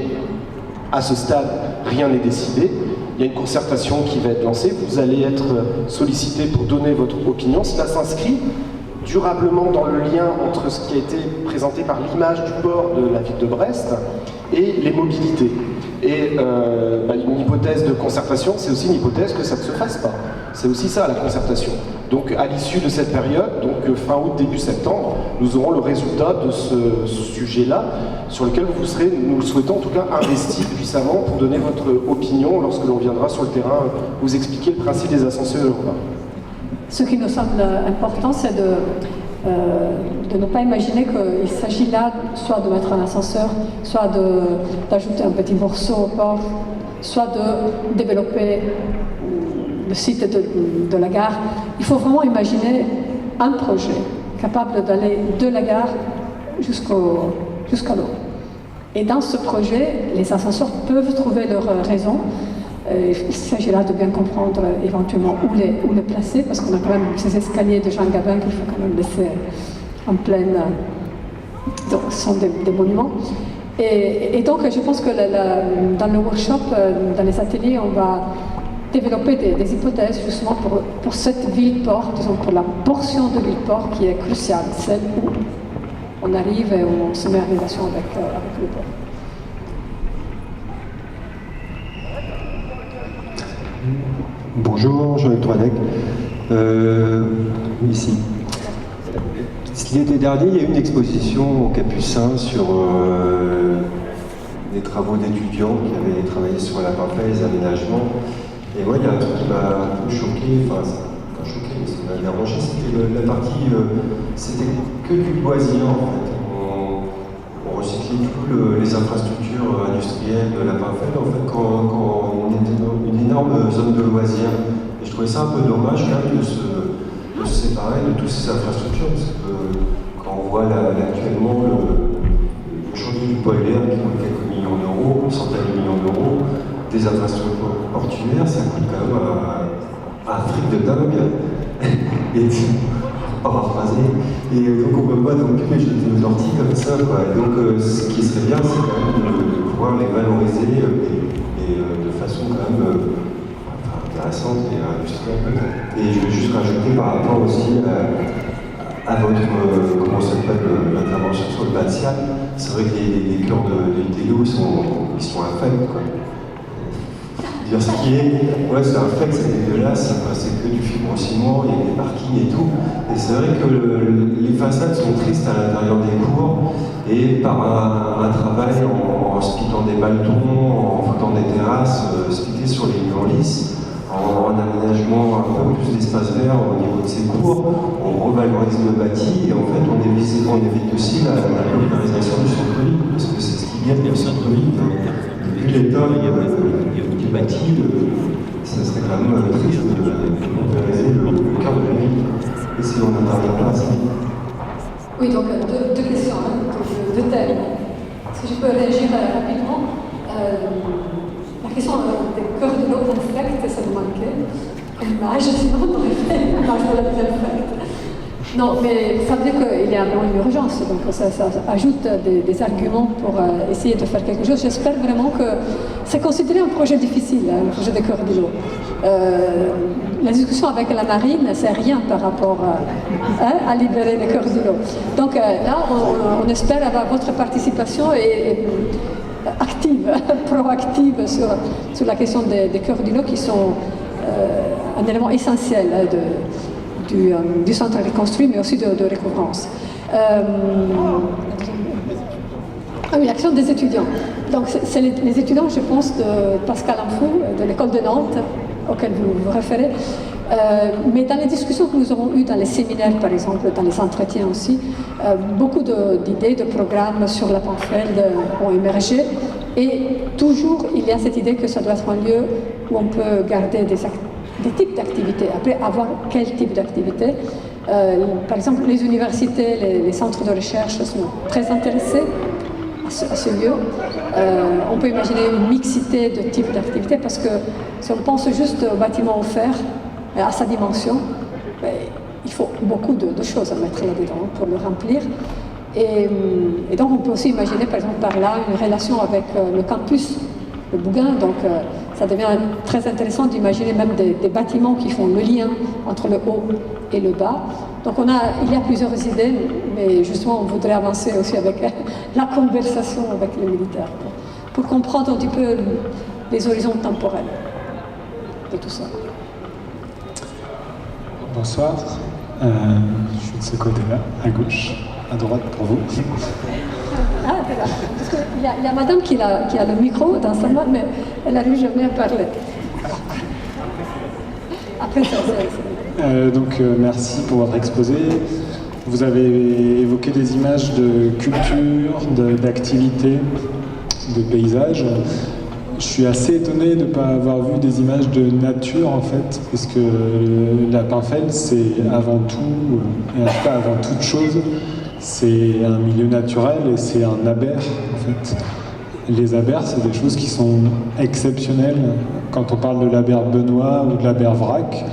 à ce stade, rien n'est décidé. Il y a une concertation qui va être lancée. Vous allez être sollicité pour donner votre opinion. Cela s'inscrit durablement dans le lien entre ce qui a été présenté par l'image du port de la ville de Brest et les mobilités. Et une hypothèse de concertation, c'est aussi une hypothèse que ça ne se fasse pas. C'est aussi ça, la concertation. Donc à l'issue de cette période, donc fin août, début septembre, nous aurons le résultat de ce sujet-là, sur lequel vous serez, nous le souhaitons en tout cas, investis puissamment pour donner votre opinion lorsque l'on viendra sur le terrain vous expliquer le principe des ascenseurs urbains. Ce qui nous semble important, c'est de ne pas imaginer qu'il s'agit là soit de mettre un ascenseur, soit d'ajouter un petit morceau au port, soit de développer le site de la gare. Il faut vraiment imaginer un projet capable d'aller de la gare jusqu'à l'eau. Et dans ce projet, les ascenseurs peuvent trouver leur raison. Il s'agit là de bien comprendre éventuellement où les placer, parce qu'on a quand même ces escaliers de Jean Gabin qu'il faut quand même laisser en pleine... Donc, ce sont des monuments. Et donc, je pense que dans le workshop, dans les ateliers, on va développer des hypothèses justement pour cette ville-port, disons pour la portion de ville-port qui est cruciale, celle où on arrive et où on se met en relation avec le port. Bonjour, Jean-Luc Troidec. Ici. L'été dernier, il y a eu une exposition au Capucin sur des travaux d'étudiants qui avaient travaillé sur la parfaite, les aménagements. Et moi, il y a un truc qui m'a un peu choqué, enfin, pas choqué, mais ça m'a dérangé, c'était la partie, c'était que du loisir en fait. On recyclait toutes les infrastructures industrielles de la parfaite, en fait, quand on était dans une énorme zone de loisirs. Et je trouvais ça un peu dommage quand même de se séparer de toutes ces infrastructures, parce que quand on voit actuellement le chantier du Poiler qui coûte quelques millions d'euros, une centaine de millions d'euros, des infrastructures portuaires, ça coûte quand même un fric de dingue. Et paraphraser. Et donc on ne peut pas non plus jeter nos orties comme ça, quoi. Et donc ce qui serait bien, c'est quand même de pouvoir les valoriser et de façon quand même intéressante et industrielle. Et je vais juste rajouter par rapport aussi à votre, comment ça s'appelle, l'intervention sur le bâtiment. C'est vrai que les cœurs de l'ITELO, ils sont infects, quoi. Dire ce qui est, ouais, c'est un fait, c'est dégueulasse, c'est que du fibrociment, il y a des parkings et tout. Et c'est vrai que les façades sont tristes à l'intérieur des cours, et par un travail en spiquant des balcons, en foutant des terrasses, spiquées sur les murs lisses, en aménagement un peu plus d'espace vert au niveau de ces cours, on revalorise le bâti, et en fait on évite aussi la polarisation du centre-ville, parce que c'est ce qui vient du centre-ville. Depuis l'état du bâti, ça serait quand même triste de pulvériser le cœur de la ville. Et si on n'intervient pas à ça? Oui, donc deux questions, deux thèmes. Est-ce que je peux réagir rapidement? La question des cœurs de l'eau infecte, ça me manquait comme image, sinon on aurait fait l'image de la vie infecte. Non, mais ça veut dire qu'il y a une urgence, donc ça ajoute des arguments pour essayer de faire quelque chose. J'espère vraiment que c'est considéré un projet difficile, le projet des cœurs de l'eau. La discussion avec la marine, c'est rien par rapport à libérer les cœurs de l'eau. Donc là, on espère avoir votre participation et active, proactive sur la question des cœurs de l'eau qui sont un élément essentiel du centre reconstruit, mais aussi de recouvrance. Oui, l'action des étudiants. Donc, c'est les étudiants, je pense, de Pascal Amfou, de l'école de Nantes, auquel vous vous référez. Mais dans les discussions que nous avons eues dans les séminaires, par exemple, dans les entretiens aussi, beaucoup d'idées, de programmes sur la Panfeld ont émergé. Et toujours, il y a cette idée que ça doit être un lieu où on peut garder des types d'activités. Après, avoir quel type d'activité? Par exemple, les universités, les centres de recherche sont très intéressés à ce lieu. On peut imaginer une mixité de types d'activités parce que si on pense juste au bâtiment offert, à sa dimension, il faut beaucoup de choses à mettre là-dedans pour le remplir. Et donc on peut aussi imaginer par exemple par là une relation avec le campus, le Bougain. Donc ça devient très intéressant d'imaginer même des bâtiments qui font le lien entre le haut et le bas. Donc il y a plusieurs idées, mais justement on voudrait avancer aussi avec la conversation avec les militaires pour comprendre un petit peu les horizons temporels de tout ça. Bonsoir, je suis de ce côté-là, à gauche, à droite pour vous. Ah, c'est là. Parce qu'il y a madame qui a le micro dans sa main, mais elle n'arrive jamais à parler. Après ça, merci pour votre exposé. Vous avez évoqué des images de culture, d'activité, de paysage. Je suis assez étonné de ne pas avoir vu des images de nature en fait, parce que la Pinfeld c'est avant tout, et en tout cas avant toute chose, c'est un milieu naturel et c'est un aber en fait. Les abers c'est des choses qui sont exceptionnelles. Quand on parle de l'abers Benoît ou de l'abers Vrac,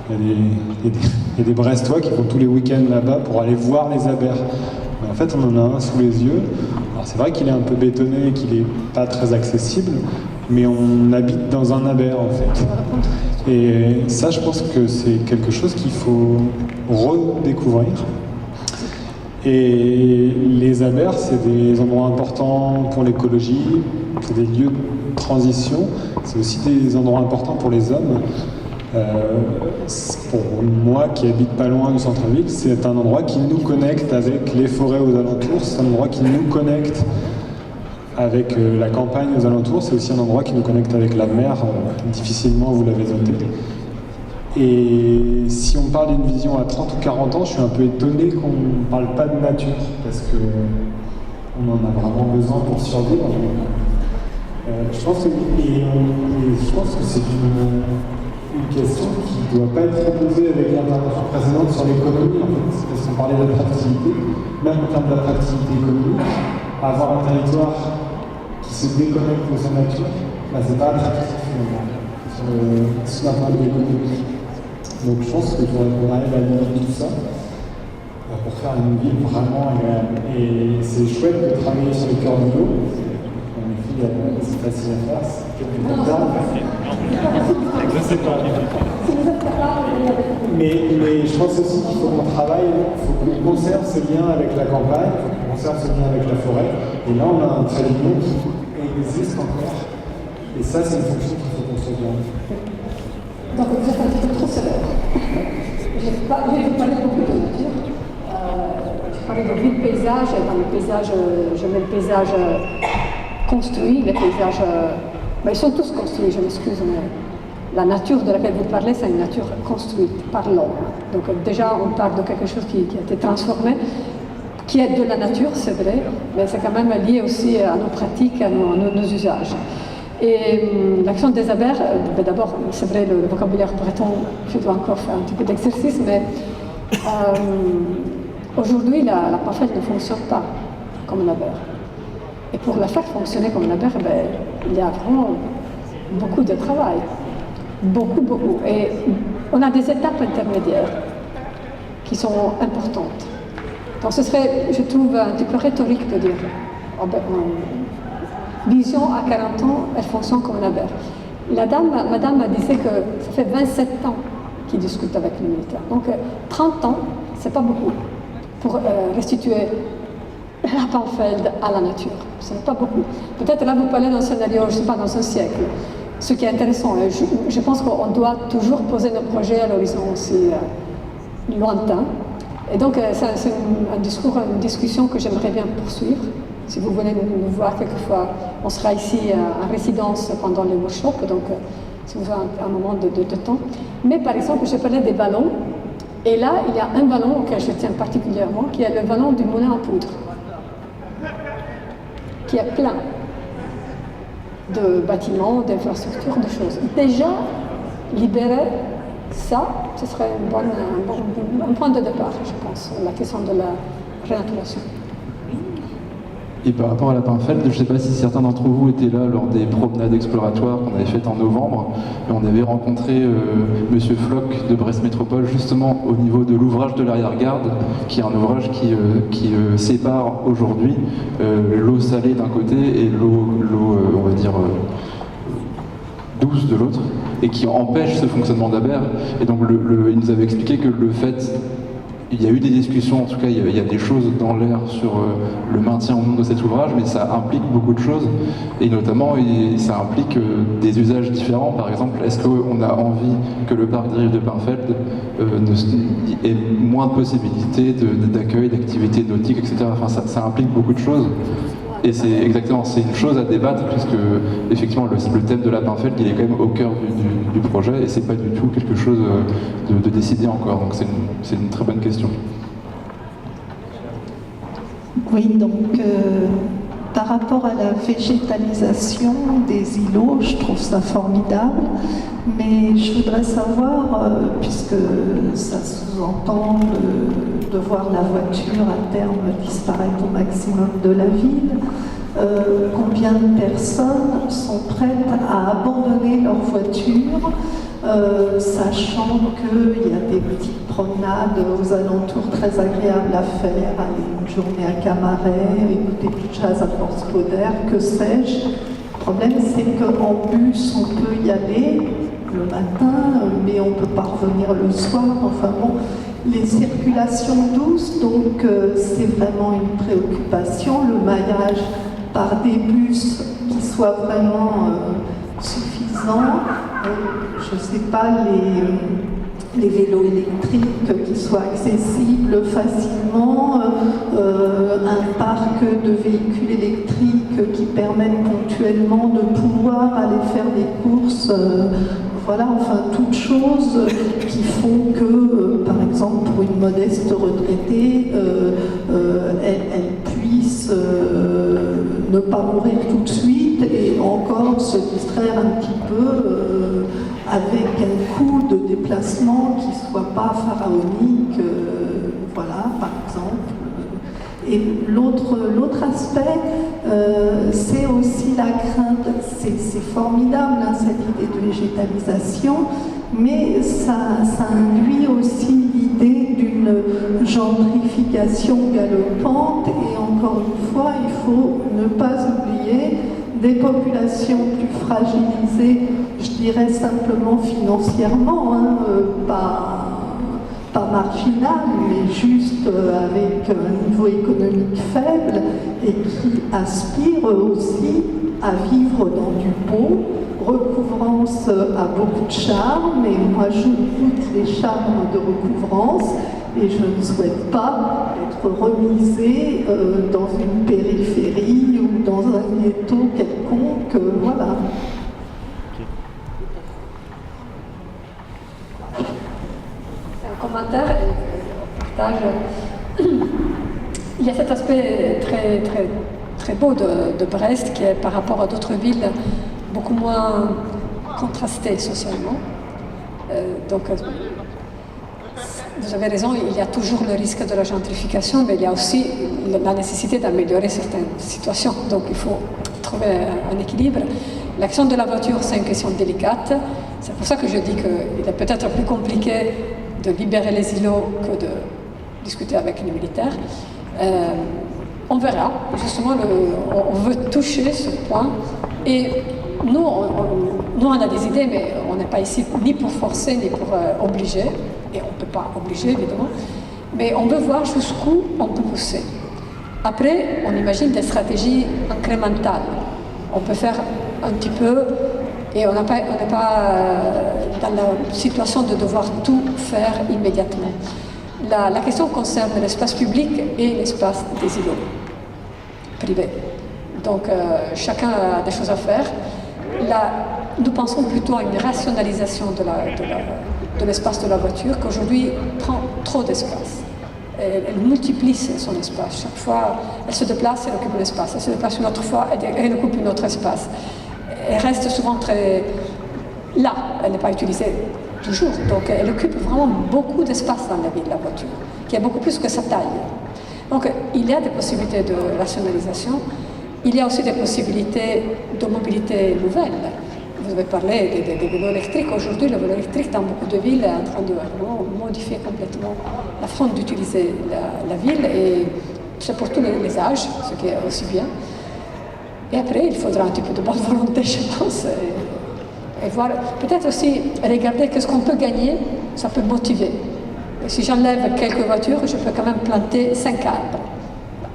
il y a des Brestois qui vont tous les week-ends là-bas pour aller voir les abers. Mais en fait on en a un sous les yeux. Alors c'est vrai qu'il est un peu bétonné et qu'il n'est pas très accessible, mais on habite dans un aber en fait. Et ça, je pense que c'est quelque chose qu'il faut redécouvrir. Et les abers, c'est des endroits importants pour l'écologie, c'est des lieux de transition, c'est aussi des endroits importants pour les hommes. Pour moi qui habite pas loin du centre-ville, c'est un endroit qui nous connecte avec les forêts aux alentours, c'est un endroit qui nous connecte avec la campagne aux alentours, c'est aussi un endroit qui nous connecte avec la mer, difficilement vous l'avez noté. Et si on parle d'une vision à 30 ou 40 ans, je suis un peu étonné qu'on ne parle pas de nature, parce qu'on en a vraiment besoin pour survivre. Je pense que c'est une question qui ne doit pas être posée avec l'intervention précédente sur l'économie, en fait, parce qu'on parlait d'attractivité, même en termes d'attractivité économique, avoir un territoire qui se déconnecte de sa nature, c'est pas attractif finalement, sur la point de l'économie. Donc je pense qu'il faudrait qu'on arrive à lier tout ça pour faire une ville vraiment agréable. Et c'est chouette de travailler sur le cœur de l'eau. En effet, c'est facile à faire, c'est quelques temps. Je sais pas. Mais je pense aussi qu'il faut qu'on travaille, il faut qu'on conserve ce lien avec la campagne, il faut qu'on conserve ce lien avec la forêt. Et là, on a un trait d'union qui existe encore. Et ça, c'est une fonction qu'il faut qu'on se bien. Donc vous êtes un petit peu trop sévère. J'ai parlé beaucoup de nature. J'ai parlé de vie de paysage. Dans le paysage, je mets le paysage construit, les paysages. Ils sont tous construits, je m'excuse, mais la nature de laquelle vous parlez, c'est une nature construite par l'homme. Donc déjà, on parle de quelque chose qui a été transformé, qui est de la nature, c'est vrai, mais c'est quand même lié aussi à nos pratiques, à nos usages. Et l'action des abers, d'abord, c'est vrai, le vocabulaire breton, je dois encore faire un petit peu d'exercice, mais Aujourd'hui, la PAFEL ne fonctionne pas comme la BER. Et pour la faire fonctionner comme la BER, il y a vraiment beaucoup de travail. Beaucoup. Et on a des étapes intermédiaires qui sont importantes. Donc ce serait, je trouve, un petit peu rhétorique de dire vision à 40 ans, elle fonctionne comme la BER. Madame disait que ça fait 27 ans qu'ils discutent avec les militaires. Donc 30 ans, c'est pas beaucoup pour restituer la Panfeld à la nature. Ce n'est pas beaucoup. Peut-être là, vous parlez d'un scénario, je ne sais pas, dans un siècle. Ce qui est intéressant, je pense qu'on doit toujours poser nos projets à l'horizon aussi lointain. Et donc, c'est un discours, une discussion que j'aimerais bien poursuivre. Si vous voulez nous voir quelquefois, on sera ici en résidence pendant les workshops, donc si vous avez un moment de temps. Mais par exemple, je parlais des ballons, et là, il y a un ballon auquel je tiens particulièrement, qui est le ballon du moulin à poudre, qui est plein de bâtiments, d'infrastructures, de choses. Déjà, libérer ça, ce serait un point de départ, je pense, la question de la réintégration. Et par rapport à la Panfeld, je ne sais pas si certains d'entre vous étaient là lors des promenades exploratoires qu'on avait faites en novembre. Et on avait rencontré Monsieur Floch de Brest Métropole, justement au niveau de l'ouvrage de l'arrière-garde, qui est un ouvrage qui sépare aujourd'hui l'eau salée d'un côté et l'eau on va dire, douce de l'autre, et qui empêche ce fonctionnement d'ABER. Et donc il nous avait expliqué que le fait... Il y a eu des discussions, en tout cas il y a des choses dans l'air sur le maintien au monde de cet ouvrage, mais ça implique beaucoup de choses, et notamment ça implique des usages différents. Par exemple, est-ce qu'on a envie que le parc des rives de Panfeld ait moins de possibilités d'accueil, d'activités nautiques, etc. Enfin, ça implique beaucoup de choses. Et c'est une chose à débattre, puisque effectivement le thème de la Panfeld, il est quand même au cœur du projet, et c'est pas du tout quelque chose de décidé encore. Donc c'est une très bonne question. Oui, donc par rapport à la végétalisation des îlots, je trouve ça formidable, mais je voudrais savoir, puisque ça sous-entend de voir la voiture à terme disparaître au maximum de la ville, combien de personnes sont prêtes à abandonner leur voiture, sachant qu'il y a des petites promenades aux alentours très agréables à faire, aller une journée à Camaret, écouter du jazz à Porte-Spoder, que sais-je. Le problème, c'est qu'en bus, on peut y aller le matin, mais on ne peut pas revenir le soir. Enfin bon, les circulations douces, donc c'est vraiment une préoccupation. Le maillage par des bus qui soient vraiment suffisants. Je ne sais pas, les vélos électriques qui soient accessibles facilement, un parc de véhicules électriques qui permettent ponctuellement de pouvoir aller faire des courses, voilà, enfin toutes choses qui font que, par exemple, pour une modeste retraitée, elle puisse ne pas mourir tout de suite et encore se distraire un petit peu avec un coût de déplacement qui ne soit pas pharaonique, voilà, par exemple. Et l'autre aspect, c'est aussi la crainte, c'est formidable, hein, cette idée de végétalisation, mais ça induit aussi l'idée d'une gentrification galopante, et encore une fois, il faut ne pas oublier des populations plus fragilisées, je dirais simplement financièrement, hein, pas marginal, mais juste avec un niveau économique faible, et qui aspirent aussi à vivre dans du beau. Recouvrance a beaucoup de charme, et moi je goûte les charmes de Recouvrance, et je ne souhaite pas être remisée dans une périphérie ou dans un ghetto quelconque, voilà. Commentaire et partage. Il y a cet aspect très beau de Brest qui est par rapport à d'autres villes beaucoup moins contrasté socialement. Donc vous avez raison, il y a toujours le risque de la gentrification, mais il y a aussi la nécessité d'améliorer certaines situations. Donc il faut trouver un équilibre. L'action de la voiture, c'est une question délicate. C'est pour ça que je dis qu'il est peut-être plus compliqué de libérer les îlots que de discuter avec les militaires. On verra. Justement, on veut toucher ce point. Et nous, on a des idées, mais on n'est pas ici ni pour forcer, ni pour obliger. Et on ne peut pas obliger, évidemment. Mais on veut voir jusqu'où on peut pousser. Après, on imagine des stratégies incrémentales. On peut faire un petit peu, et on n'est pas dans la situation de devoir tout faire immédiatement. La question concerne l'espace public et l'espace des îlots privés. Donc, chacun a des choses à faire. Là, nous pensons plutôt à une rationalisation de l'espace de la voiture, qu'aujourd'hui prend trop d'espace. Elle multiplie son espace. Chaque fois, elle se déplace, elle occupe l'espace. Elle se déplace une autre fois, elle occupe un autre espace. Elle reste souvent très là. Elle n'est pas utilisée toujours. Donc, elle occupe vraiment beaucoup d'espace dans la ville, la voiture, qui est beaucoup plus que sa taille. Donc, il y a des possibilités de rationalisation. Il y a aussi des possibilités de mobilité nouvelle. Vous avez parlé des vélos électriques. Aujourd'hui, le vélo électrique, dans beaucoup de villes, est en train de modifier complètement la façon d'utiliser la ville. Et c'est pour tous les âges, ce qui est aussi bien. Et après, il faudra un petit peu de bonne volonté, je pense. Et voir, peut-être aussi regarder qu'est-ce qu'on peut gagner, ça peut motiver. Et si j'enlève quelques voitures, je peux quand même planter 5 arbres.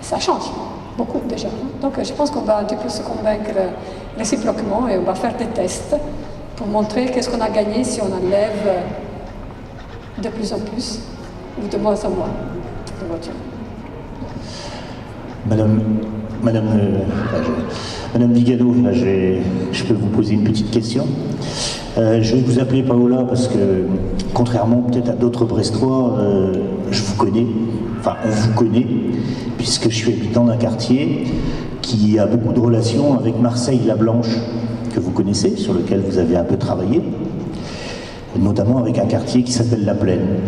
Ça change. Beaucoup déjà. Donc je pense qu'on va un petit peu se convaincre réciproquement et on va faire des tests pour montrer qu'est-ce qu'on a gagné si on enlève de plus en plus ou de moins en moins de voitures. Madame Vigano, là, je peux vous poser une petite question. Je vais vous appeler Paola parce que, contrairement peut-être à d'autres Brestois, je vous connais, enfin on vous connaît, puisque je suis habitant d'un quartier qui a beaucoup de relations avec Marseille-la-Blanche, que vous connaissez, sur lequel vous avez un peu travaillé, notamment avec un quartier qui s'appelle La Plaine,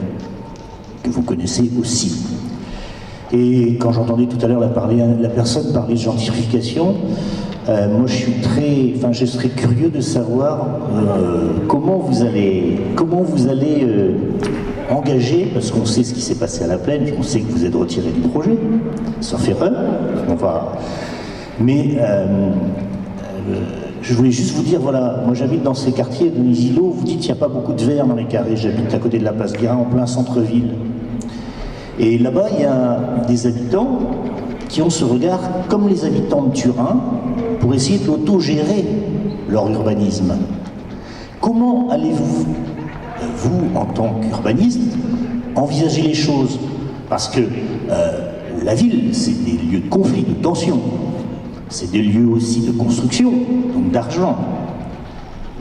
que vous connaissez aussi. Et quand j'entendais tout à l'heure la personne parler de gentrification, moi je serais curieux de savoir comment vous allez engager, parce qu'on sait ce qui s'est passé à La Plaine, on sait que vous êtes retiré du projet, sauf erreur, mais je voulais juste vous dire, voilà, moi j'habite dans ces quartiers, dans les îlots, vous dites qu'il n'y a pas beaucoup de verre dans les carrés, j'habite à côté de la place Guérin, en plein centre-ville. Et là-bas, il y a des habitants qui ont ce regard, comme les habitants de Turin, pour essayer de l'autogérer leur urbanisme. Comment allez-vous, vous, en tant qu'urbaniste, envisager les choses? Parce que la ville, c'est des lieux de conflit, de tension. C'est des lieux aussi de construction, donc d'argent.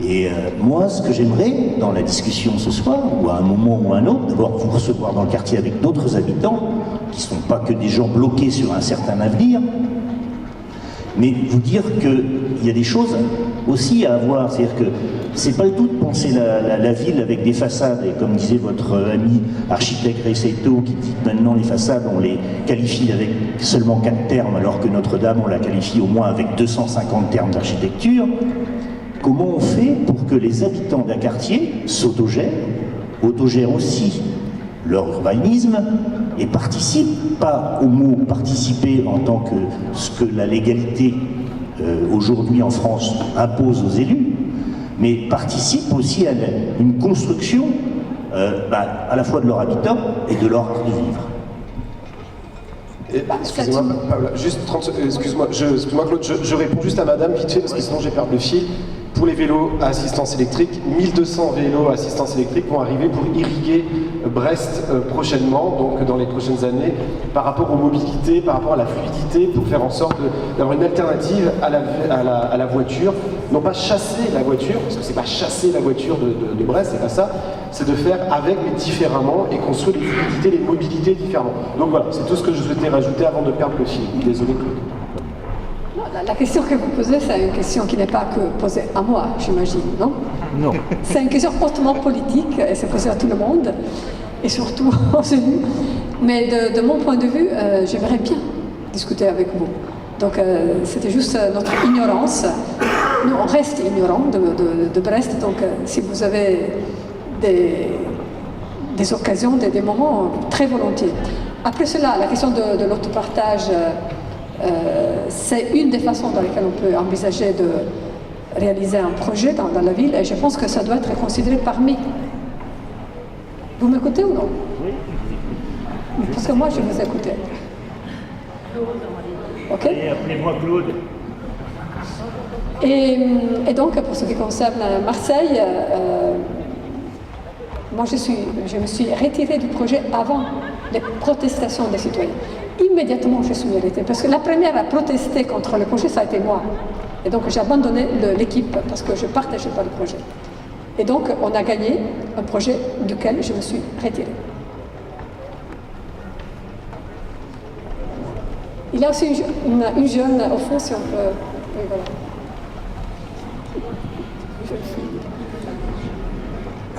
Et moi, ce que j'aimerais, dans la discussion ce soir, ou à un moment ou à un autre, d'abord vous recevoir dans le quartier avec d'autres habitants, qui ne sont pas que des gens bloqués sur un certain avenir, mais vous dire qu'il y a des choses aussi à avoir. C'est-à-dire que c'est pas le tout de penser la ville avec des façades, et comme disait votre ami architecte Receto, qui dit que maintenant les façades, on les qualifie avec seulement 4 termes, alors que Notre-Dame, on la qualifie au moins avec 250 termes d'architecture. Comment on fait pour que les habitants d'un quartier s'autogèrent, autogèrent aussi leur urbanisme et participent, pas au mot participer en tant que ce que la légalité aujourd'hui en France impose aux élus, mais participent aussi à une construction à la fois de leurs habitants et de leur art de vivre. Excusez-moi, Paola, juste 30, excuse-moi Claude, je réponds juste à madame vite fait parce que sinon j'ai perdu le fil. Pour les vélos à assistance électrique, 1200 vélos à assistance électrique vont arriver pour irriguer Brest prochainement, donc dans les prochaines années, par rapport aux mobilités, par rapport à la fluidité, pour faire en sorte d'avoir une alternative à la voiture. Non pas chasser la voiture, parce que c'est pas chasser la voiture de Brest, c'est pas ça, c'est de faire avec mais différemment et construire les fluidités, les mobilités différemment. Donc voilà, c'est tout ce que je souhaitais rajouter avant de perdre le fil. Désolé Claude. La question que vous posez, c'est une question qui n'est pas que posée à moi, j'imagine, non? Non. C'est une question hautement politique, et c'est posée à tout le monde. et surtout aux élus. Mais de mon point de vue, j'aimerais bien discuter avec vous. Donc c'était juste notre ignorance. Nous, on reste ignorants de Brest, donc si vous avez des occasions, des moments, très volontiers. Après cela, la question de l'autopartage, c'est une des façons dans lesquelles on peut envisager de réaliser un projet dans la ville, et je pense que ça doit être considéré parmi. Vous m'écoutez ou non? Oui. Parce que moi, je vous écoutais. Ok. Et appelez-moi Claude. Et donc, pour ce qui concerne Marseille, moi, je me suis retirée du projet avant les protestations des citoyens. Immédiatement, je suis retirée. Parce que la première à protester contre le projet, ça a été moi. Et donc, j'ai abandonné l'équipe parce que je ne partageais pas le projet. Et donc, on a gagné un projet duquel je me suis retirée. Il y a aussi une jeune, au fond, si on peut... Oui, voilà.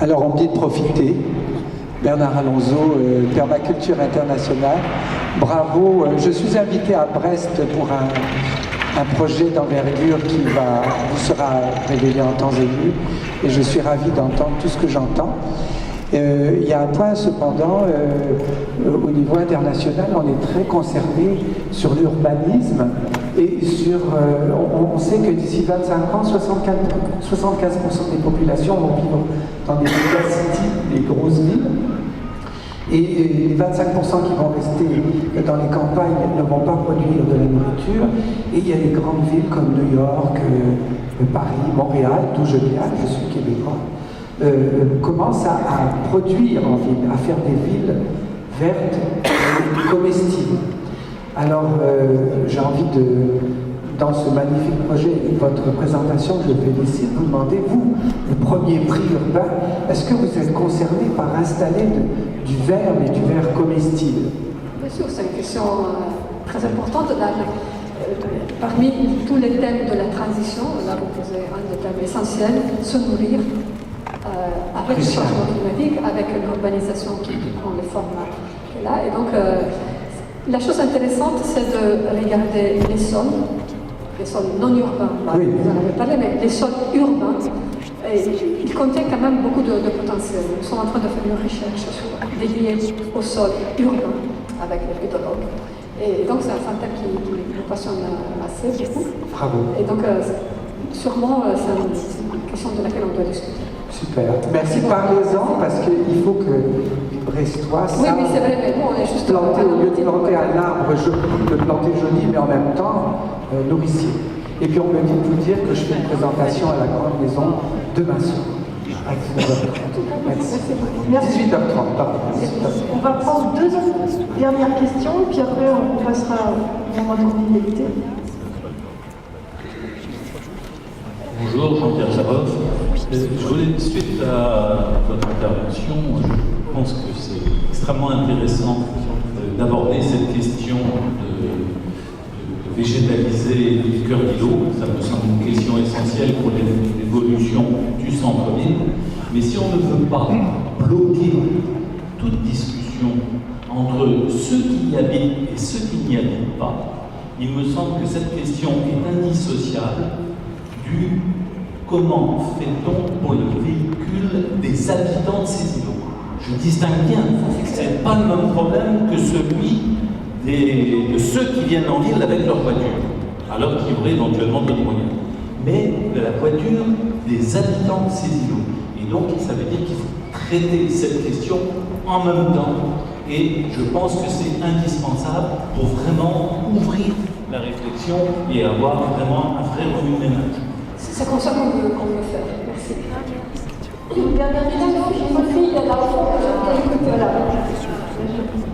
Alors, on me dit de profiter. Bernard Alonso, Permaculture Internationale. Bravo. Je suis invité à Brest pour un projet d'envergure qui vous sera révélé en temps et lieu. Et je suis ravi d'entendre tout ce que j'entends. Il y a un point cependant, au niveau international, on est très concerné sur l'urbanisme et sur, on sait que d'ici 25 ans, 75% des populations vont vivre dans des mégacities, des grosses villes, et les 25% qui vont rester dans les campagnes ne vont pas produire de la nourriture, et il y a des grandes villes comme New York, Paris, Montréal, d'où je viens, je suis québécois, commence à produire en ville, à faire des villes vertes et comestibles. Alors, j'ai envie dans ce magnifique projet et votre présentation, je félicite, vous demandez, vous, le premier prix urbain, est-ce que vous êtes concerné par installer du verre, mais du verre comestible? Bien sûr, c'est une question très importante. Parmi tous les thèmes de la transition, là vous posez un des thèmes essentiels, se nourrir avec le changement climatique, avec l'urbanisation qui prend les formes là. Et donc, la chose intéressante, c'est de regarder les sols non urbains, oui. Vous en avez parlé, mais les sols urbains, et ils contiennent quand même beaucoup de potentiel. Nous sommes en train de faire une recherche dédiée aux sols urbains avec les pédologues. Et donc, c'est un thème qui nous passionne assez beaucoup. Bravo. Et donc, sûrement, c'est une question de laquelle on doit discuter. Super. Merci, parlez-en, parce qu'il faut que les Brestois savent oui, c'est vrai, mais nous, on est juste planter, au lieu de planter un arbre, de planter joli, mais en même temps nourricier. Et puis on me dit de vous dire que je fais une présentation à la grande maison demain soir. À 18h30. Merci. 18h30, pardon. On va prendre deux dernières questions, puis après on passera au moment de convivialité. Bonjour, Jean-Pierre Sarov. Je voulais, suite à votre intervention, je pense que c'est extrêmement intéressant d'aborder cette question de végétaliser les cœurs d'îlots. Ça me semble une question essentielle pour l'évolution du centre-ville. Mais si on ne veut pas bloquer toute discussion entre ceux qui y habitent et ceux qui n'y habitent pas, il me semble que cette question est indissociable du comment fait-on pour le véhicule des habitants de ces îlots. Je distingue bien, ce n'est pas le même problème que celui de ceux qui viennent en ville avec leur voiture, alors qu'il y aurait éventuellement d'autres moyens. Mais de la voiture des habitants de ces îlots. Et donc, ça veut dire qu'il faut traiter cette question en même temps. Et je pense que c'est indispensable pour vraiment ouvrir la réflexion et avoir vraiment un vrai revenu de ménage. C'est comme ça qu'on veut faire. Merci. Une dernière question, j'ai une fille là au fond, je vais écouter. Voilà.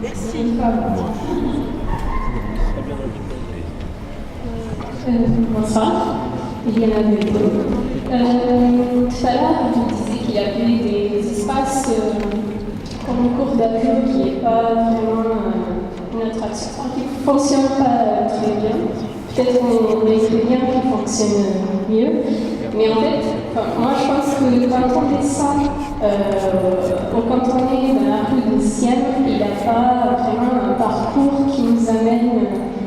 Merci. Bonsoir, Eliana Bello. Tout à l'heure, vous disiez qu'il y avait des espaces comme le cours d'avion qui n'est pas vraiment une attraction, qui ne fonctionne pas très bien. Peut-être qu'on a une lumière qui fonctionne mieux, mais en fait, moi je pense que quand on descend au cantonné dans la rue de Sienne, il n'y a pas vraiment un parcours qui nous amène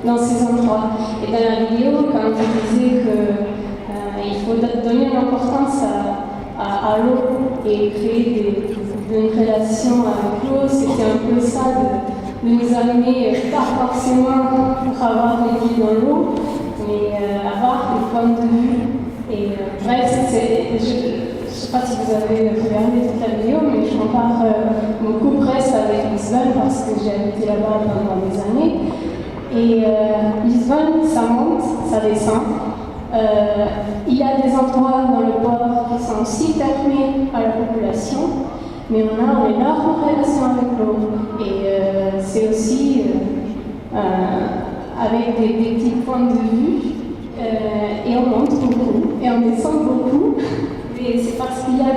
dans ces endroits. Et dans la vidéo, quand on disait qu'il faut donner une importance à l'eau et créer une relation avec l'eau, c'était un peu ça de nous amener, pas forcément pour avoir des vies dans l'eau, mais avoir des points de vue. Et bref, je ne sais pas si vous avez regardé toute la vidéo, mais je compare beaucoup Brest avec Lisbonne parce que j'ai habité là-bas pendant des années. Et Lisbonne, ça monte, ça descend. Il y a des endroits dans le port qui sont aussi fermés à la population, mais on a une énorme relation avec l'eau. Et c'est aussi avec des petits points de vue. Et on monte beaucoup, et on descend beaucoup, mais c'est parce qu'il y a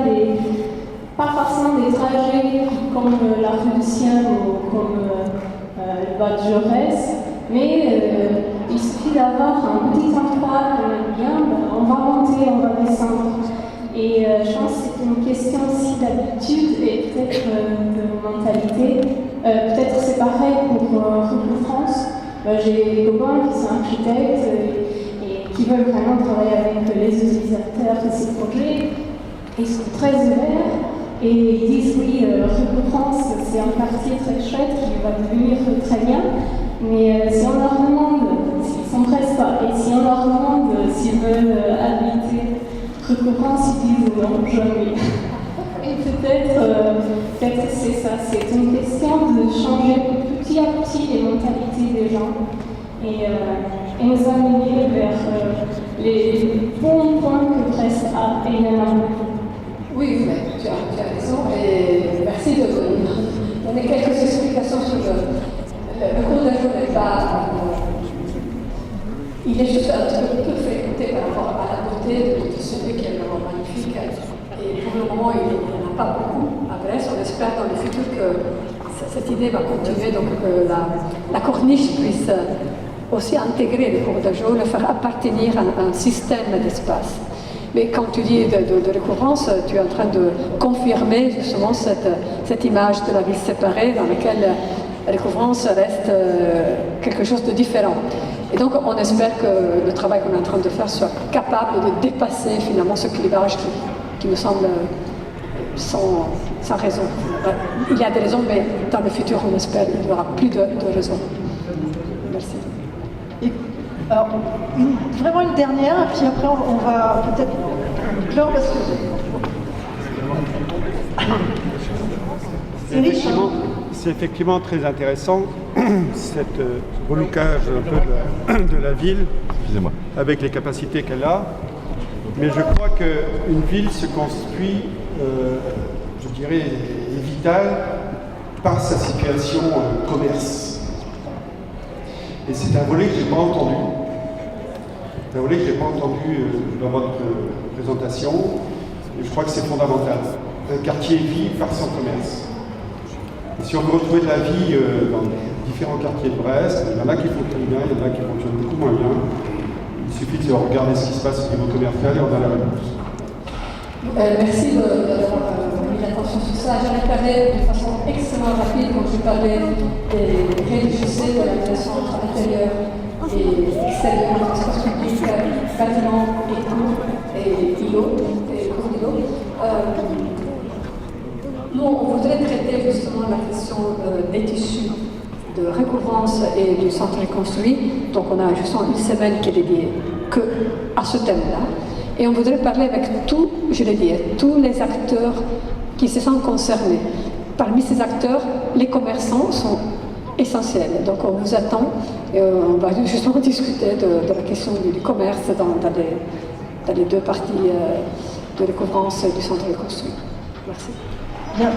pas forcément des trajets comme la rue de Sienne ou comme le bas de Jaurès, mais il suffit d'avoir un petit endroit qu'on aime bien, on va monter, on va descendre. Et je pense que c'est une question aussi d'habitude et peut-être de mentalité. Peut-être c'est pareil pour Recouvrance France. J'ai des copains qui sont architectes qui veulent vraiment travailler avec les utilisateurs de ces projets. Ils sont très ouverts et ils disent oui, Recouvrance, c'est un quartier très chouette qui va devenir très bien, mais si on leur demande s'ils ne s'empressent pas et si on leur demande s'ils veulent habiter Recouvrance, ils disent non, jamais. Et peut-être c'est ça, c'est une question de changer petit à petit les mentalités des gens et nous amener vers les bons points que Brest a et il y en a beaucoup. Oui, mais tu as raison et merci de donner quelques explications sur le cours d'Ajour n'est pas. Il est juste un truc peu fréquenté par rapport à la beauté de celui qui est vraiment magnifique. Et pour le moment, il n'y en a pas beaucoup à Brest. On espère dans le futur que cette idée va continuer, donc que la corniche puisse aussi intégrer le cours d'Ajour, le faire appartenir à un système d'espace. Mais quand tu dis de Recouvrance, tu es en train de confirmer justement cette image de la ville séparée dans laquelle Recouvrance reste quelque chose de différent. Et donc on espère que le travail qu'on est en train de faire soit capable de dépasser finalement ce clivage qui me semble sans raison. Il y a des raisons, mais dans le futur on espère qu'il n'y aura plus de raisons. Merci. Et, alors, vraiment une dernière, puis après on va peut-être clore parce que... C'est effectivement très intéressant, cet relookage un peu de la ville, avec les capacités qu'elle a. Mais je crois qu'une ville se construit, je dirais, est vitale par sa situation commerce. Et c'est un volet que je n'ai pas entendu. C'est un volet que je n'ai pas entendu dans votre présentation. Et je crois que c'est fondamental. Un quartier vit par son commerce. Et si on veut retrouver de la vie dans différents quartiers de Brest, il y en a qui fonctionnent bien, il y en a qui fonctionnent beaucoup moins bien. Il suffit de regarder ce qui se passe au niveau commercial et on a la réponse. Merci d'avoir mis l'attention sur ça. J'en ai parlé de façon extrêmement rapide quand je parlais des rez-de-chaussée, de la relation entre intérieur et extérieur, espace public, bâtiment et cours et îlots, et cours d'îlots. Nous, on voudrait traiter justement la question des tissus de Recouvrance et du centre reconstruit. Donc on a justement une semaine qui est dédiée que à ce thème-là. Et on voudrait parler avec tous, je l'ai dit, tous les acteurs qui se sentent concernés. Parmi ces acteurs, les commerçants sont essentiels. Donc on vous attend et on va justement discuter de la question du commerce dans les deux parties de Recouvrance et du centre reconstruit. Merci. Bien.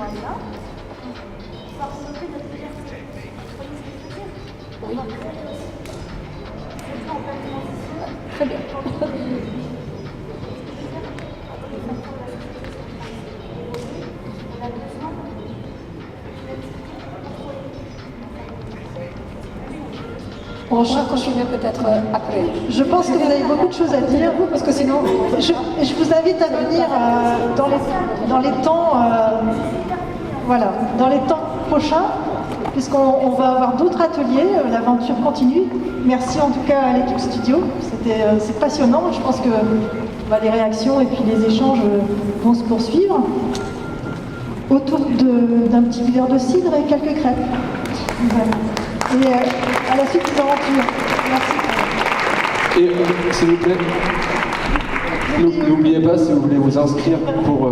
Oui. Très bien. On va continuer peut-être après. Je pense que vous avez beaucoup de choses à dire, parce que sinon... Je vous invite à venir dans les temps, voilà, dans les temps prochains, puisqu'on va avoir d'autres ateliers, l'aventure continue. Merci en tout cas à l'équipe studio, c'est passionnant, je pense que les réactions et puis les échanges vont se poursuivre autour d'un petit verre de cidre et quelques crêpes. Voilà. Et à la suite des aventures. Merci. Et s'il vous plaît, n'oubliez pas, si vous voulez vous inscrire pour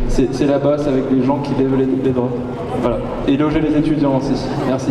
c'est là-bas, c'est avec les gens qui lèvent les draps. Voilà. Et loger les étudiants aussi. Merci.